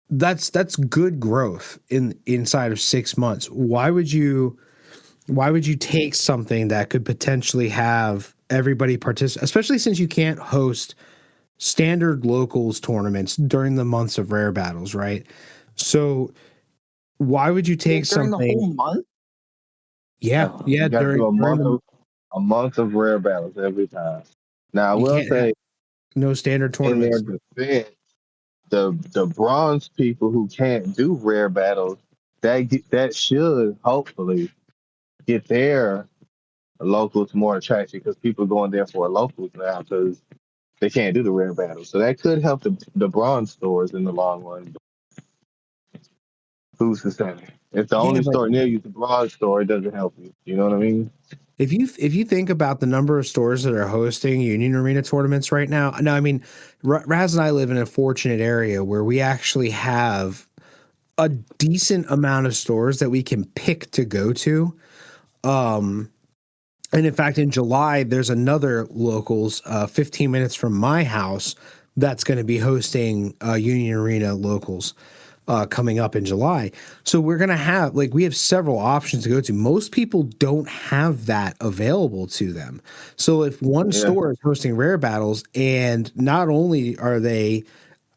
that's good growth inside of 6 months. Why would you take something that could potentially have everybody participate, especially since you can't host standard locals tournaments during the months of rare battles, right? So why would you take during something the whole month? Yeah, You got to do during a month of rare battles every time. Now, I you will can't have say, no standard in their tournaments. defense, the bronze people who can't do rare battles, that should hopefully get their locals more attractive because people are going there for locals now because they can't do the rare battles. So that could help the bronze stores in the long run. Who's to say? If the Yeah, only but store near you is the bronze store, it doesn't help you. You know what I mean? if you think about the number of stores that are hosting Union Arena tournaments right now, I mean, Raz and I live in a fortunate area where we actually have a decent amount of stores that we can pick to go to. And in fact, in July, there's another locals 15 minutes from my house that's going to be hosting Union Arena locals coming up in July. So we're going to have, like, we have several options to go to. Most people don't have that available to them. So if one store is hosting rare battles and not only are they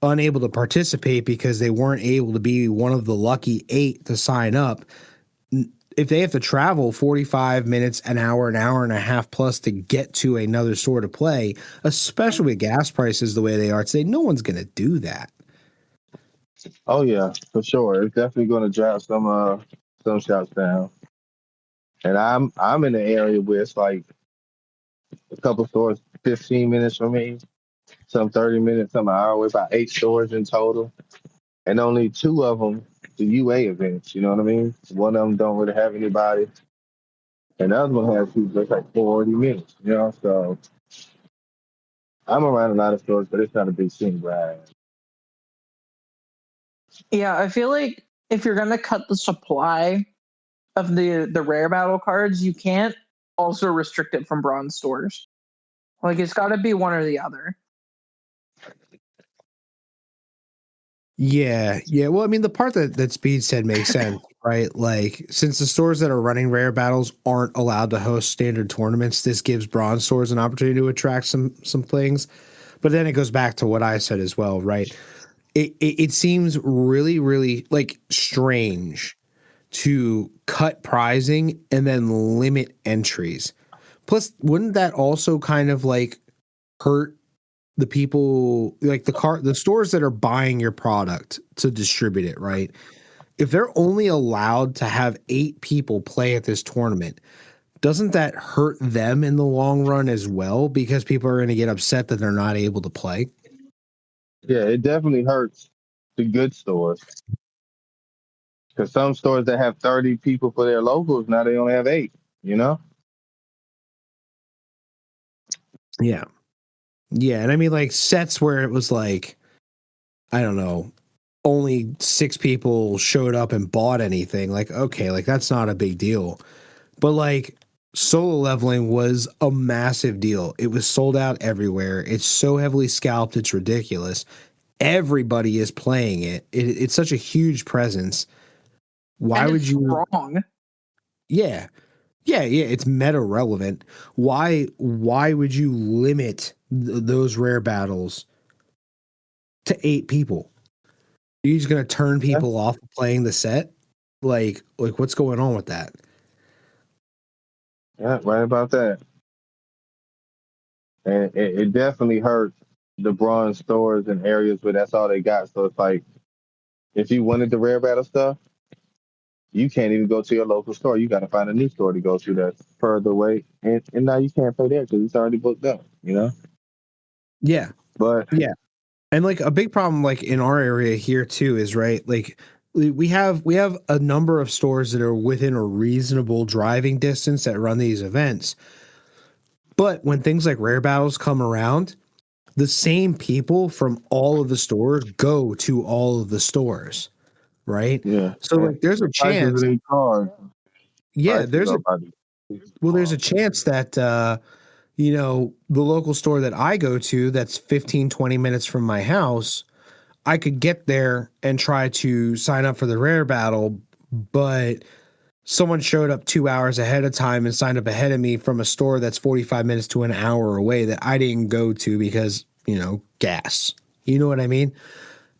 unable to participate because they weren't able to be one of the lucky 8 to sign up, if they have to travel 45 minutes, an hour and a half plus to get to another store to play, especially with gas prices the way they are today, no one's going to do that. Oh yeah, for sure. It's definitely going to drive some shots down. And I'm in an area where it's like a couple stores 15 minutes from me, some 30 minutes, some an hour away, about 8 stores in total, and only 2 of them the UA events. You know what I mean? One of them don't really have anybody, and the other one has people that's like 40 minutes. You know, so I'm around a lot of stores, but it's not a big scene, right? Yeah, I feel like if you're gonna cut the supply of the rare battle cards, you can't also restrict it from bronze stores. Like it's got to be one or the other. Yeah, yeah. Well, I mean, the part that Speed said makes sense, right? Like, since the stores that are running rare battles aren't allowed to host standard tournaments, this gives bronze stores an opportunity to attract some things. But then it goes back to what I said as well, right? It seems really, really like strange to cut prizing and then limit entries. Plus, wouldn't that also kind of like hurt the people, like the stores that are buying your product to distribute it, right? If they're only allowed to have 8 people play at this tournament, doesn't that hurt them in the long run as well? Because people are going to get upset that they're not able to play. Yeah, it definitely hurts the good stores. Because some stores that have 30 people for their locals, now they only have 8, you know? Yeah. Yeah. And I mean, like sets where it was like, I don't know, only 6 people showed up and bought anything. Like, okay, like that's not a big deal. But like solo leveling was a massive deal. It was sold out everywhere. It's so heavily scalped, it's ridiculous. Everybody is playing it. It's such a huge presence. Why And would it's you? wrong. Yeah. Yeah, yeah, it's meta relevant. Why would you limit those rare battles to 8 people? Are you just gonna turn Yeah, people off playing the set? Like what's going on with that? yeah, right about that. And it definitely hurts the bronze stores in areas where that's all they got. So it's like, if you wanted the rare battle stuff, you can't even go to your local store. You got to find a new store to go to that's further away. And now you can't play there because it's already booked up, you know? Yeah, But yeah. And like a big problem like in our area here too is right, like we have a number of stores that are within a reasonable driving distance that run these events. But when things like rare battles come around, the same people from all of the stores go to all of the stores, right? yeah, So and like there's a the prices of chance, these cars, yeah, prices are about there's a chance that the local store that I go to that's 15, 20 minutes from my house, I could get there and try to sign up for the rare battle, but someone showed up 2 hours ahead of time and signed up ahead of me from a store that's 45 minutes to an hour away that I didn't go to because, gas. You know what I mean?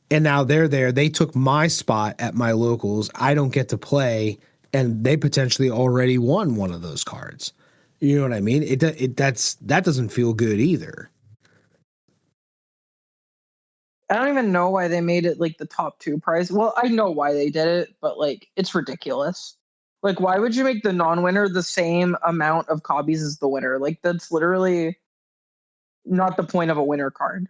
And now they're there. They took my spot at my locals. I don't get to play, and they potentially already won one of those cards. You know what I mean? That doesn't feel good either. I don't even know why they made it like the top 2 prize. Well, I know why they did it, but like it's ridiculous. Like, why would you make the non-winner the same amount of copies as the winner? Like, that's literally not the point of a winner card.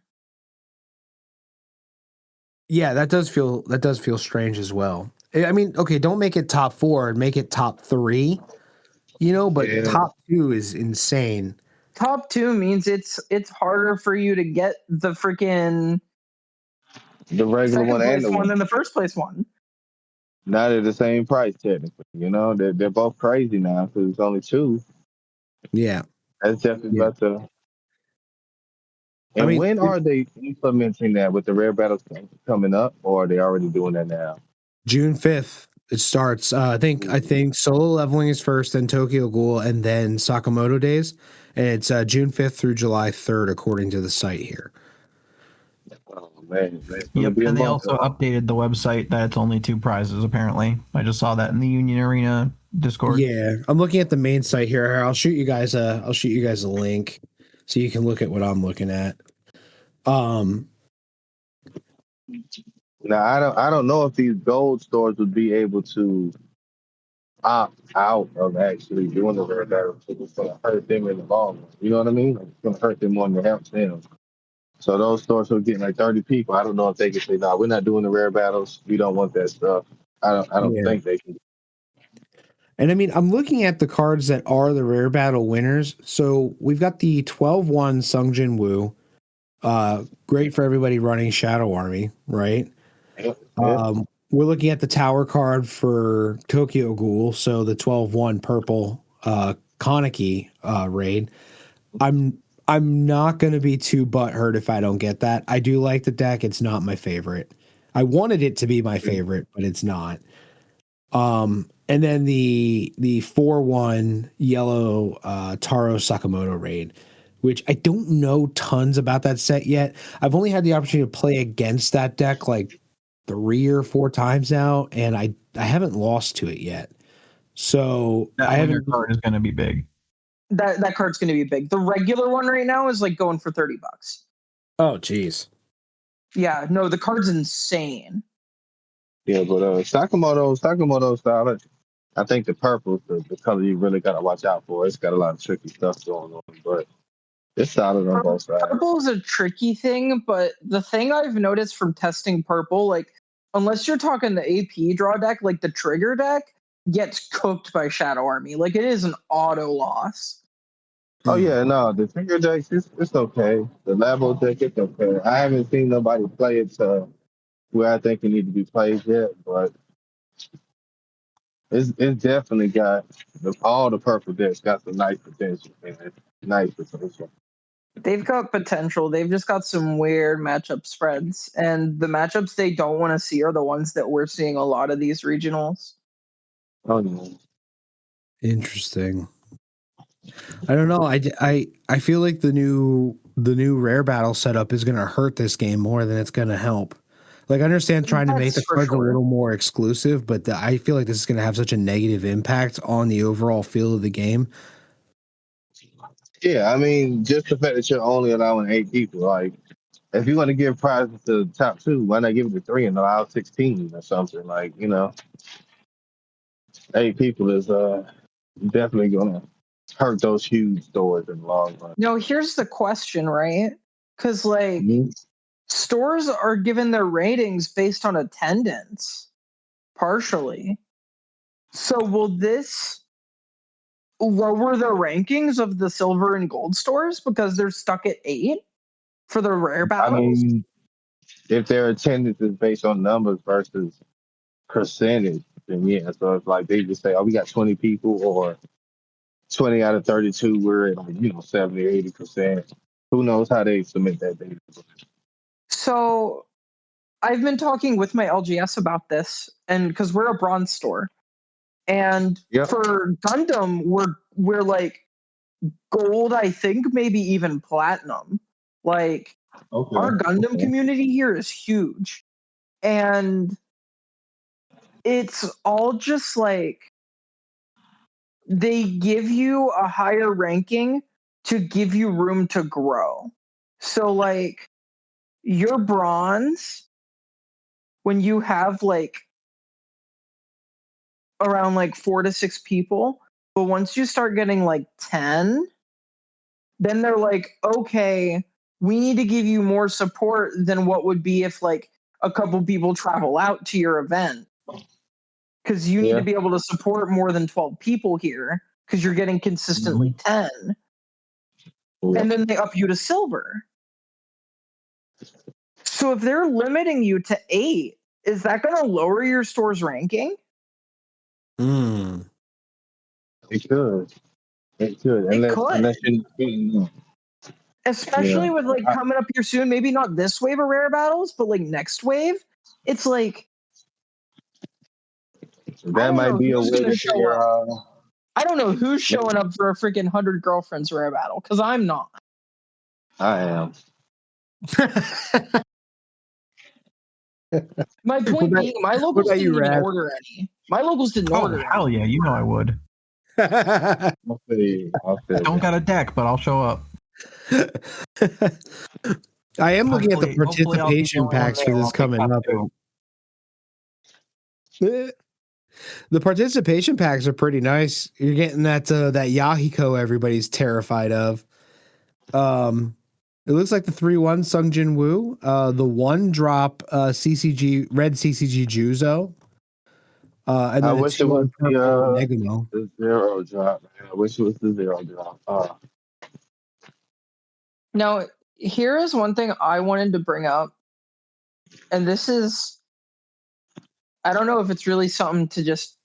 Yeah, that does feel strange as well. I mean, okay, don't make it top 4, make it top 3, but yeah, top 2 is insane. Top 2 means it's harder for you to get the freaking the regular second one and place the one one. than the first place one. Now they're the same price technically. They're both crazy now because it's only 2. Yeah. That's definitely Yeah. about to. I And mean, when are they implementing that with the rare battles coming up, or are they already doing that now? June 5th it starts. I think solo leveling is first, then Tokyo Ghoul, and then Sakamoto Days. And it's June 5th through July 3rd according to the site here. Oh man, it's gonna Yep, be a and they month. also updated the website that it's only 2 prizes. Apparently, I just saw that in the Union Arena Discord. Yeah, I'm looking at the main site here. I'll shoot you guys a link so you can look at what I'm looking at. Now I don't know if these gold stores would be able to opt out of actually doing the rare battle because it's gonna hurt them in the long run. You know what I mean? Like, it's gonna hurt them more than it helps them. So those stores who are getting like 30 people, I don't know if they can say, "No, we're not doing the rare battles. We don't want that stuff." I don't Yeah. think they can. And I mean, I'm looking at the cards that are the rare battle winners. So we've got the 12-1 Sungjin Woo. Great for everybody running Shadow Army, right? Yeah. We're looking at the tower card for Tokyo Ghoul, so the 12-1 purple Kaneki raid. I'm not going to be too butthurt if I don't get that. I do like the deck. It's not my favorite. I wanted it to be my favorite, but it's not. And then the 4-1 yellow Taro Sakamoto raid, which I don't know tons about that set yet. I've only had the opportunity to play against that deck like 3 or 4 times now, and I haven't lost to it yet. So That I winner haven't. card is going to be big. That card's going to be big. The regular one right now is like going for $30. Oh, geez. Yeah, no, the card's insane. Yeah, but Sakamoto style. I think the purple is the color you really gotta watch out for. It's got a lot of tricky stuff going on, but it's solid on both sides. Purple is a tricky thing, but the thing I've noticed from testing purple, like unless you're talking the AP draw deck, like the trigger deck gets cooked by Shadow Army. Like it is an auto loss. Oh yeah, no, the finger deck it's okay. The Labo deck it's okay. I haven't seen nobody play it to where I think it need to be played yet, but it's definitely got all the purple decks got some nice potential, man. Nice potential. They've got potential. They've just got some weird matchup spreads. And the matchups they don't want to see are the ones that we're seeing a lot of these regionals. Oh yeah. Interesting. I don't know. I feel like the new rare battle setup is going to hurt this game more than it's going to help. Like I understand trying to make the cards a little more exclusive, but I feel like this is going to have such a negative impact on the overall feel of the game. Yeah, I mean, just the fact that you're only allowing 8 people, like if you want to give prizes to the top 2, why not give it to 3 and allow 16 or something? Like, 8 people is definitely gonna hurt those huge stores in the long run. No, here's the question, right? Because like stores are given their ratings based on attendance, partially. So will this lower the rankings of the silver and gold stores because they're stuck at 8 for the rare battles? I mean, if their attendance is based on numbers versus percentage, then yeah. So it's like they just say, "Oh, we got 20 people," or 20 out of 32, we're at 70 or 80%. Who knows how they submit that data? So I've been talking with my LGS about this, and because we're a bronze store, and for Gundam, we're like gold, I think maybe even platinum. Like our Gundam community here is huge, and it's all just like they give you a higher ranking to give you room to grow. So like your bronze, when you have like around like 4 to 6 people, but once you start getting like 10, then they're like, okay, we need to give you more support than what would be if like a couple people travel out to your event, because you need to be able to support more than 12 people here because you're getting consistently 10. And then they up you to silver. So if they're limiting you to 8, is that going to lower your store's ranking? It could. It could. Unless you especially with like coming up here soon, maybe not this wave of rare battles, but like next wave, it's like that might be a way to figure out. I don't know who's showing up for a freaking 100 girlfriends rare battle, because I'm not. I am. My point being, my locals didn't even order any. My locals didn't Oh, order. hell yeah. You know I would. I'll see. Don't got a deck, but I'll show up. I am looking at the Hopefully I'll be the participation only one packs for there. this I'll be coming top up. two. The participation packs are pretty nice. You're getting that Yahiko everybody's terrified of. It looks like the 3-1 Sungjin Woo, the 1-drop CCG red CCG Juzo, and I then wish it was Megamo. the 0 drop. Man. I wish it was the 0 drop. Now, here is one thing I wanted to bring up, and this is, I don't know if it's really something to just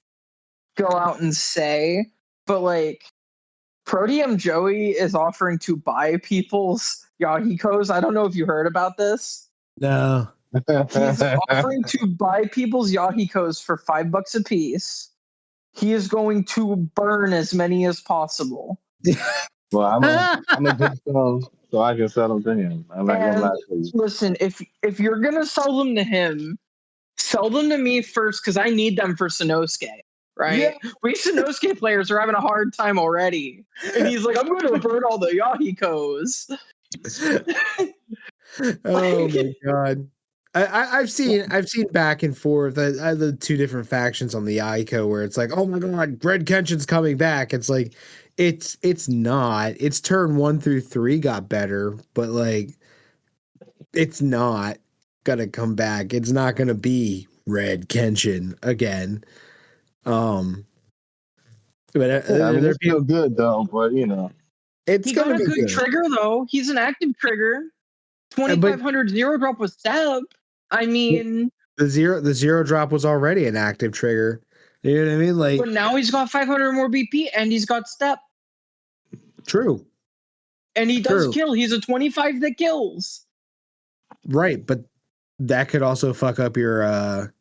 go out and say, but like, Proteum Joey is offering to buy people's Yahikos. I don't know if you heard about this. No. He's offering to buy people's Yahikos for $5 a piece. He is going to burn as many as possible. Well, I'm a good sell, so I can sell them to him. I'm not gonna lie to you. Listen, if you're gonna sell them to him, sell them to me first because I need them for Sanosuke. Right? Yeah. We Sanosuke players are having a hard time already. And he's like, I'm going to burn all the Yahikos. Oh my god. I've seen back and forth the two different factions on the Yahiko where it's like, oh my god, Red Kenshin's coming back. It's like it's not. It's turn 1 through 3 got better, but like it's not gonna come back. It's not gonna be Red Kenshin again. But it's still good though, but you know, it's gonna be a good trigger though. He's an active trigger. 2500 0 drop with step. I mean, the zero drop was already an active trigger. You know what I mean? Like, but now he's got 500 more BP and he's got step. True. And he does kill. He's a 25 that kills. Right, but that could also fuck up your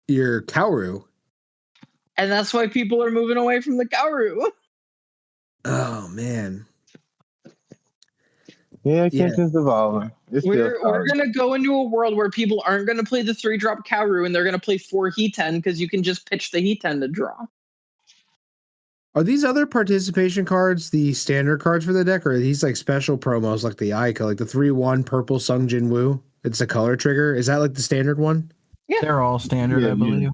Kaoru. And that's why people are moving away from the Kaoru. Oh man. Yeah, Kenshin's evolving. We're gonna go into a world where people aren't gonna play the 3-drop Kaoru and they're gonna play 4 Hiten because you can just pitch the Hiten to draw. Are these other participation cards the standard cards for the deck, or are these like special promos like the Ico, like the 3-1 purple Sungjin Woo? It's a color trigger. Is that like the standard one? Yeah, they're all standard, I believe.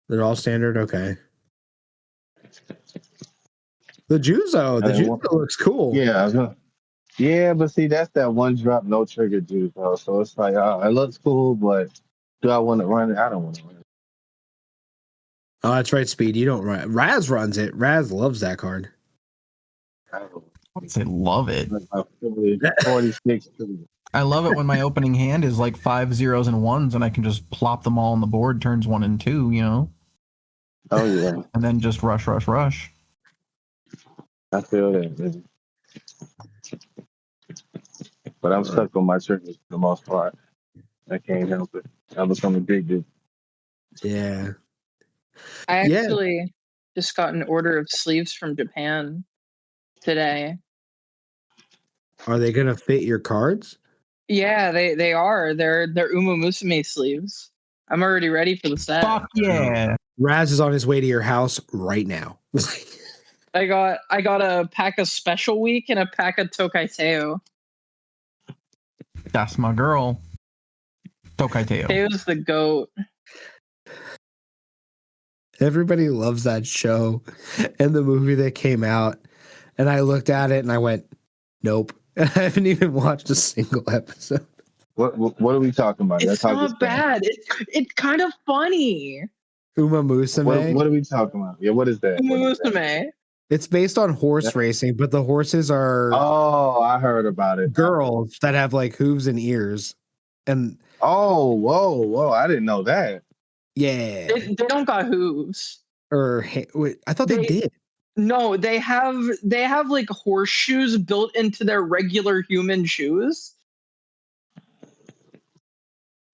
They're all standard. Okay. The Juzo looks cool. Yeah, but see, that's that 1-drop no trigger Juzo. So it's like, it looks cool, but do I want to run it? I don't want to run it. Oh, that's right, Speed. You don't run. Raz runs it. Raz loves that card. I would say love it. 46. I love it when my opening hand is like 5 0s and 1s, and I can just plop them all on the board, turns 1 and 2, you know? Oh, yeah. And then just rush. I feel that, baby. But I'm stuck on my triggers for the most part. I can't help it. I become addicted. Yeah. I actually just got an order of sleeves from Japan today. Are they gonna fit your cards? Yeah, they are. They're Uma Musume sleeves. I'm already ready for the set. Fuck yeah. Raz is on his way to your house right now. I got a pack of Special Week and a pack of Tokaiteo. That's my girl. Tokaiteo. Teo's the GOAT. Everybody loves that show and the movie that came out. And I looked at it and I went, nope. I haven't even watched a single episode. What are we talking about? It's not bad. It's kind of funny. Uma Musume. What are we talking about? Yeah, what is that? Uma Musume. It's based on horse racing, but the horses are I heard about it. Girls that have like hooves and ears. And whoa. I didn't know that. Yeah. They don't got hooves. Wait, I thought they did. No, they have like horseshoes built into their regular human shoes.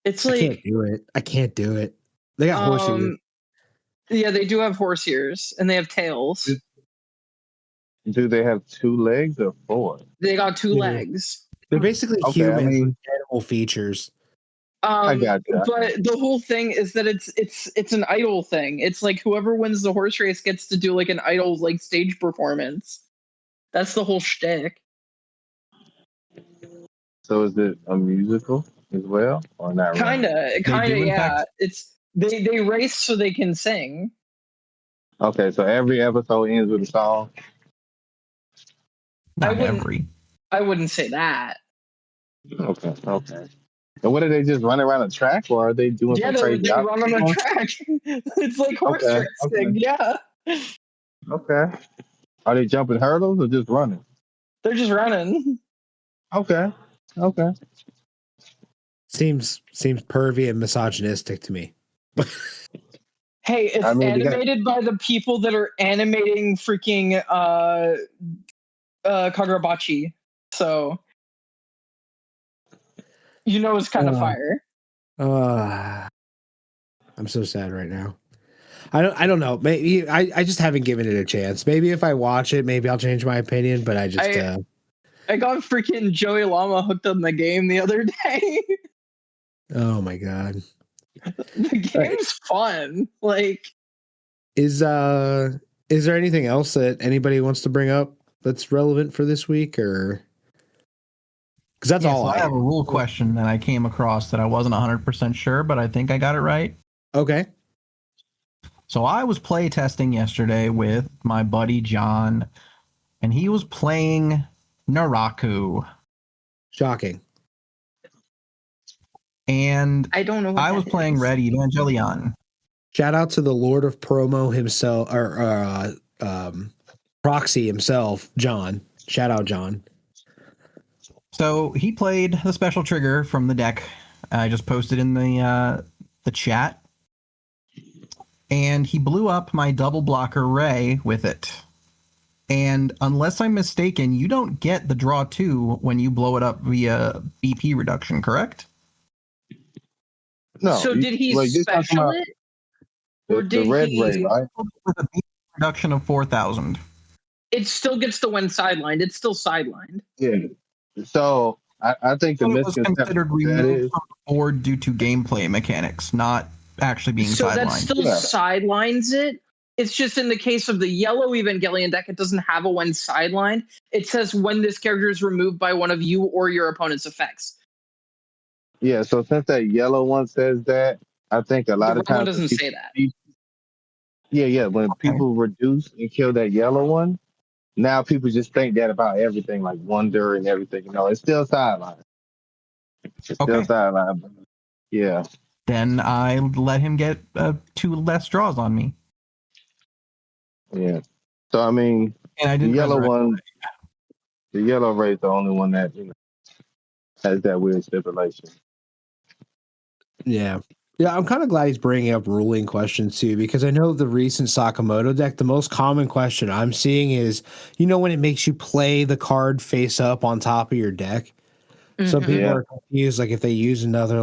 It's like I can't do it. They got horse ears. Yeah, they do have horse ears and they have tails. Do they have 2 legs or 4? They got 2 legs. They're basically humans with animal features. I got you. But the whole thing is that it's an idol thing. It's like whoever wins the horse race gets to do like an idol like stage performance. That's the whole shtick. So is it a musical as well, or not really? Kinda, do, in yeah. fact. It's they race so they can sing. Okay, so every episode ends with a song. Not wouldn't- every. I wouldn't say that. Okay. And what are they just running around a track, or are they doing Yeah, some they crazy? run on a track. It's like horse Okay, racing. Yeah, Okay. Are they jumping hurdles or just running? they're just running. Okay. Seems pervy and misogynistic to me. Hey, it's I mean, animated by the people that are animating freaking Kagurabachi. So you know it's kind of fire. I'm so sad right now. I don't know. Maybe I just haven't given it a chance. Maybe if I watch it, maybe I'll change my opinion. But I got freaking Joey Llama hooked on the game the other day. Oh my god, The game's fun. Like, is there anything else that anybody wants to bring up that's relevant for this week, or because that's all So I have a rule question that I came across that I wasn't 100% sure, but I think I got it right. Okay. So I was play testing yesterday with my buddy John, and he was playing Naraku. Shocking. And I don't know what I was that playing is. Red Evangelion. Shout out to the Lord of Promo himself, or Proxy himself, John. Shout out, John. So he played the special trigger from the deck. I just posted in the chat. And he blew up my double blocker Ray with it. And unless I'm mistaken, you don't get the draw 2 when you blow it up via BP reduction, correct? No. So did he you're talking special about it? Or the did red he? ray, right? With a BP reduction of 4,000. It still gets to win sidelined. It's still sidelined. Yeah. So I think the It was misconception considered with that removed is from the board due to gameplay mechanics, not actually being So that sidelined. still Yeah. sidelines it. It's just in the case of the yellow Evangelion deck, it doesn't have a when sidelined. It says when this character is removed by one of you or your opponent's effects. yeah. So since that yellow one says that, I think a lot The of red one times doesn't say that. Yeah. When Okay. people reduce and kill that yellow one, now people just think that about everything, like Wonder and everything. You know, it's still sideline. It's still Okay. sideline. Yeah. Then I let him get 2 less draws on me. Yeah. So I mean, And I the didn't yellow resurrect. one, the yellow ray is the only one that has that weird stipulation. Yeah. Yeah, I'm kind of glad he's bringing up ruling questions too, because I know the recent Sakamoto deck, the most common question I'm seeing is, when it makes you play the card face up on top of your deck. Some people Yeah. are confused, like if they use another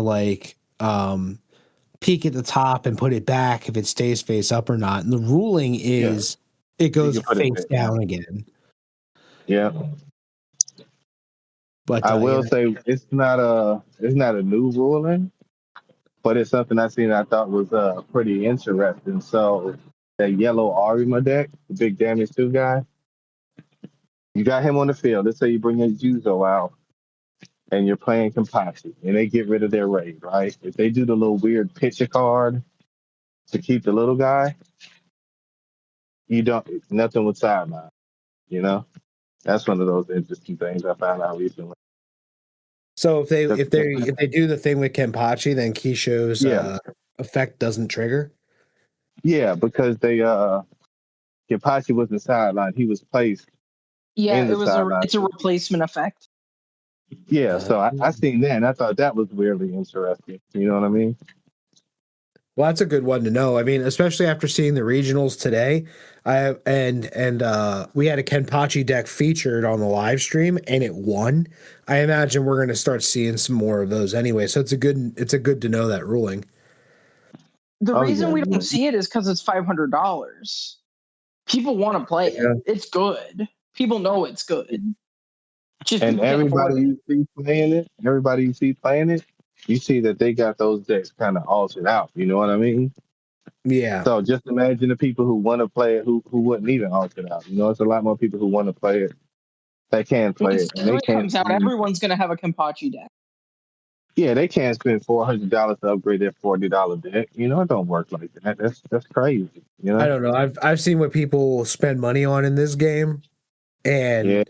peak at the top and put it back if it stays face up or not. And the ruling is it goes can put it face back down again. Yeah. But I will say it's not a new ruling, but it's something I seen I thought was pretty interesting. So that yellow Arima deck, the big damage 2 guy, you got him on the field. Let's say you bring your Juzo out and you're playing Kenpachi and they get rid of their raid, right? If they do the little weird picture card to keep the little guy, nothing with sideline, That's one of those interesting things I found out recently. So if they do the thing with Kenpachi, then Kisho's effect doesn't trigger. Yeah, because Kenpachi wasn't sidelined; he was placed. Yeah, in the it's a replacement effect. Yeah, so I seen that, and I thought that was weirdly interesting. You know what I mean? Well, that's a good one to know. I mean, especially after seeing the regionals today, we had a Kenpachi deck featured on the live stream, and it won. I imagine we're going to start seeing some more of those anyway. So it's a good to know that ruling. The reason we don't see it is because it's $500. People want to play it. It's good. People know it's good. And everybody you see playing it, you see that they got those decks kind of altered out. You know what I mean? Yeah. So just imagine the people who want to play it who wouldn't even alter it out. You know, it's a lot more people who want to play it. They can play Once it, and they three can't. comes out, everyone's gonna have a Kenpachi deck. Yeah, they can't spend $400 to upgrade their $40 deck. You know, it don't work like that. That's crazy. You I know? don't know. I've seen what people spend money on in this game, Yeah, and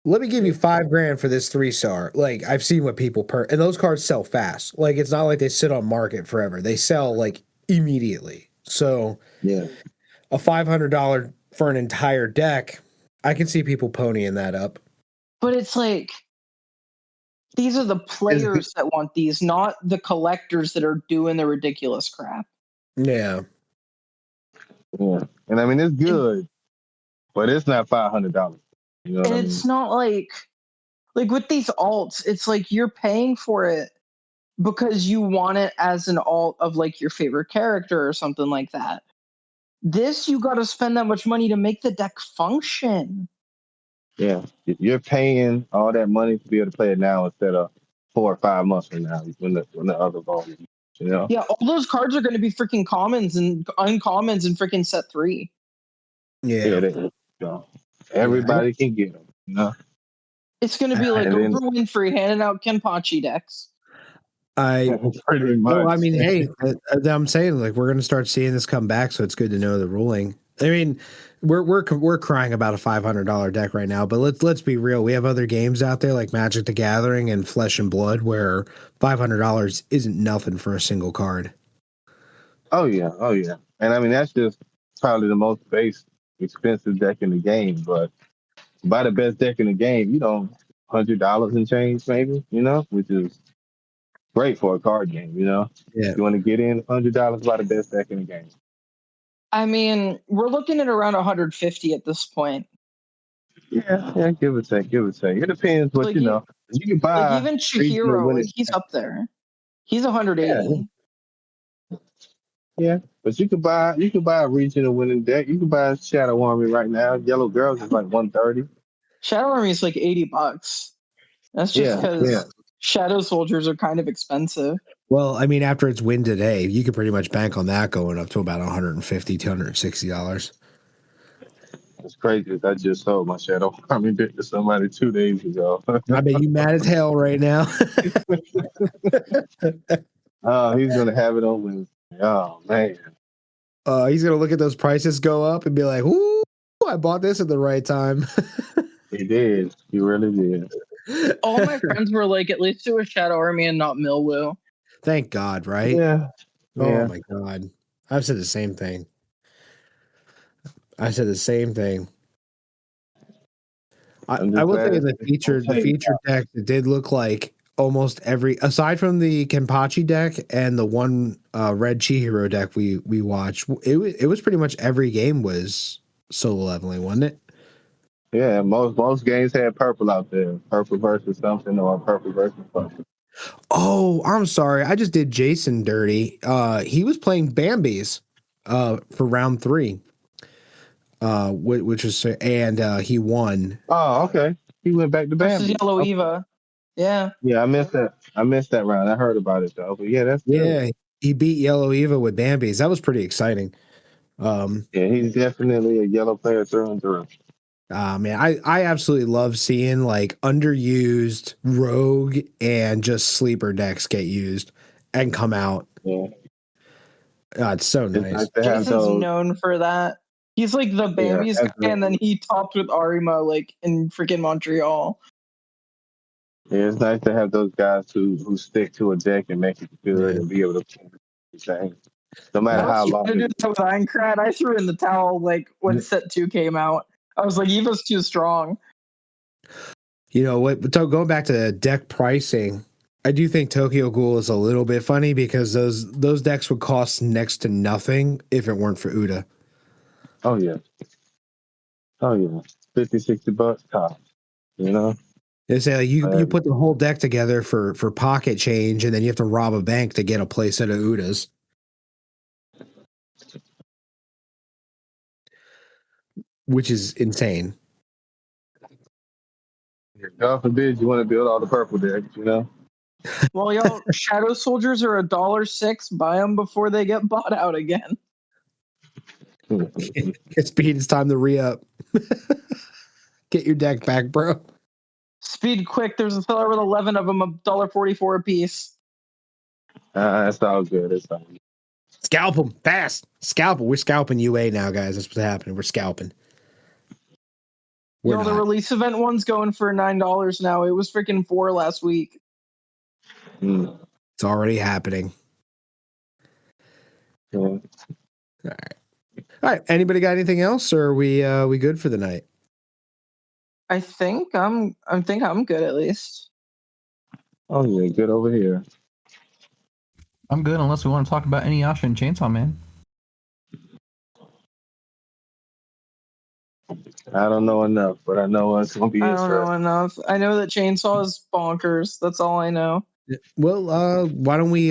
let me give you $5,000 for this 3-star. Like I've seen what people and those cards sell fast. Like it's not like they sit on market forever. They sell like immediately. So yeah. a $500 for an entire deck, I can see people ponying that up. But it's like these are the players that want these, not the collectors that are doing the ridiculous crap. Yeah. Yeah, and I mean it's good, but it's not $500. You know what And I it's mean? not like with these alts, it's like you're paying for it because you want it as an alt of like your favorite character or something like that. This you got to spend that much money to make the deck function. Yeah, you're paying all that money to be able to play it now instead of 4 or 5 months from now when the other ball. You know? Yeah, all those cards are going to be freaking commons and uncommons in freaking set 3. Yeah, Yeah. everybody can get them. You know? It's going to be like And then Oprah Winfrey handing out Kenpachi decks. pretty much. Well, I mean, hey, I'm saying like we're going to start seeing this come back, so it's good to know the ruling. I mean, we're crying about a $500 deck right now, but let's be real. We have other games out there like Magic the Gathering and Flesh and Blood where $500 isn't nothing for a single card. Oh yeah. And I mean that's just probably the most base expensive deck in the game, but buy the best deck in the game, you know, $100 and change maybe, you know, which is great for a card game, you know. Yeah. If you want to get in, $100 buy the best deck in the game. I mean, we're looking at around 150 at this point. Yeah, give or take. It depends what Like you know. You can buy even regional Chihiro, like winning. he's up there. He's Yeah, 180. yeah. But you could buy a regional winning deck. You can buy Shadow Army right now. Yellow Girls is like 130. Shadow Army is like $80. That's just because Shadow Soldiers are kind of expensive. Well, I mean, after its win today, you could pretty much bank on that going up to about $150, $260. It's crazy. I just sold my Shadow Army deck to somebody 2 days ago. I bet you mad as hell right now. Oh, he's gonna have it on Wednesday. Oh man. He's gonna look at those prices go up and be like, "Ooh, I bought this at the right time." He did. He really did. All my friends were like, at least it was Shadow Army and not Milwu. Thank God, right? Yeah. Oh Yeah. my God. I've said the same thing. I said the same thing. I'm I just will glad say it's the featured deck, it did look like almost every, aside from the Kenpachi deck and the one red Chihiro deck we watched, it was pretty much every game was solo leveling, wasn't it? Yeah, most games had purple out there. Purple versus something or purple versus something. Oh, I'm sorry. I just did Jason dirty. He was playing Bambi's for round 3. Which was and he won. Oh, okay. He went back to Versus Bambi. Yellow Okay. Eva. Yeah. Yeah, I missed that. I missed that round. I heard about it though. But yeah, that's good. Yeah, he beat Yellow Eva with Bambi's. That was pretty exciting. Yeah, he's definitely a yellow player through and through. Man, I absolutely love seeing like underused rogue and just sleeper decks get used and come out. Yeah. It's so It's nice. nice to have Jason's those. known for that. He's like the Yeah, Bambi's guy, and then he topped with Arima like in freaking Montreal. Yeah, it's nice to have those guys who stick to a deck and make it good Yeah. and be able to play things. No matter I was how trying long to do it that with Aincrad. I threw in the towel like when set 2 came out. I was like, Eva's too strong. You know what? So going back to deck pricing, I do think Tokyo Ghoul is a little bit funny because those decks would cost next to nothing if it weren't for Uda. Oh yeah. 50, $60 top. You know? They say like you put the whole deck together for pocket change, and then you have to rob a bank to get a playset of Udas. Which is insane. God forbid you want to build all the purple decks, you know? Well, y'all, Shadow Soldiers are $1.06. Buy them before they get bought out again. Speed, it's time to re-up. Get your deck back, bro. Speed quick. There's a seller with 11 of them, $1.44 a piece. It's all good. It's all good. Scalp them fast. Scalp them. We're scalping UA now, guys. That's what's happening. We're scalping. We're The not. release event one's going for $9 now. It was freaking $4 last week. Mm. It's already happening. Yeah. All right. Anybody got anything else, or are we good for the night? I think I'm good at least. Oh yeah, good over here. I'm good unless we want to talk about Inuyasha and Chainsaw Man. I don't know enough, but I know it's gonna be I don't know interesting. enough. I know that Chainsaw is bonkers. That's all I know. Well, why don't we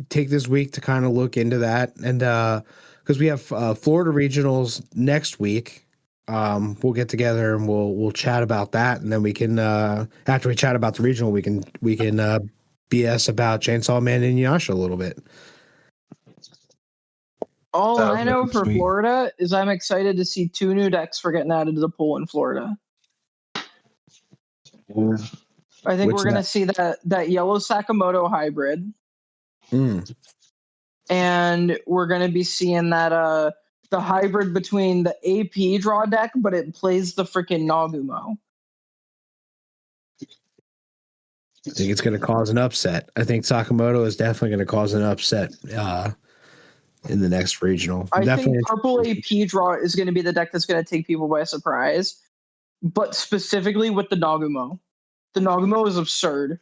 take this week to kind of look into that, and because we have Florida regionals next week, we'll get together and we'll chat about that, and then we can after we chat about the regional, we can BS about Chainsaw Man and Yasha a little bit. All I know for Sweet. Florida is I'm excited to see 2 new decks for getting added to the pool in Florida. Yeah. I think Which we're going to deck? see that yellow Sakamoto hybrid. Mm. And we're going to be seeing that the hybrid between the AP draw deck, but it plays the freaking Nagumo. I think it's going to cause an upset. I think Sakamoto is definitely going to cause an upset in the next regional. I Definitely think purple AP draw is going to be the deck that's going to take people by surprise, but specifically with the Nagumo. The Nagumo is absurd.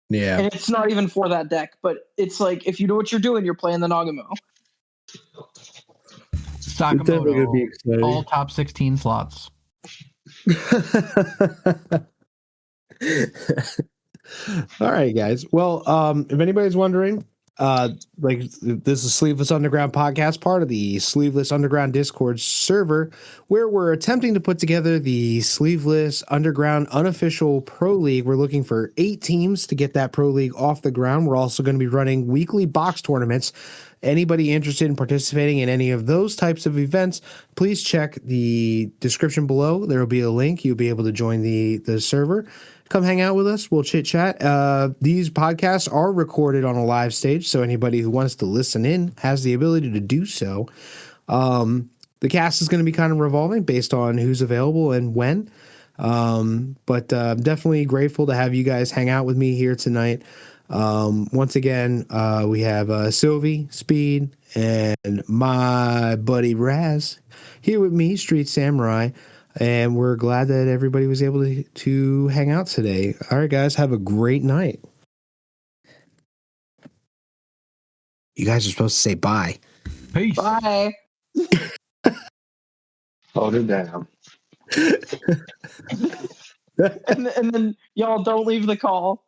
Yeah. And it's not even for that deck, but it's like if you know what you're doing, you're playing the Nagumo. Sakamoto, all top 16 slots. All right, guys. Well, if anybody's wondering, like this is Sleeveless Underground podcast, part of the Sleeveless Underground Discord server, where we're attempting to put together the Sleeveless Underground unofficial pro league. We're looking for 8 teams to get that pro league off the ground. We're also going to be running weekly box tournaments. Anybody interested in participating in any of those types of events, please check the description below. There will be a link. You'll be able to join the server. Come hang out with us. We'll chit chat. These podcasts are recorded on a live stage, so anybody who wants to listen in has the ability to do so. The cast is going to be kind of revolving based on who's available and when. But I'm definitely grateful to have you guys hang out with me here tonight. Once again, we have Sylvie, Speed, and my buddy Raz here with me, Street Samurai. And we're glad that everybody was able to hang out today. All right, guys, have a great night. You guys are supposed to say bye. Peace. Bye. Hold it down. And then y'all don't leave the call.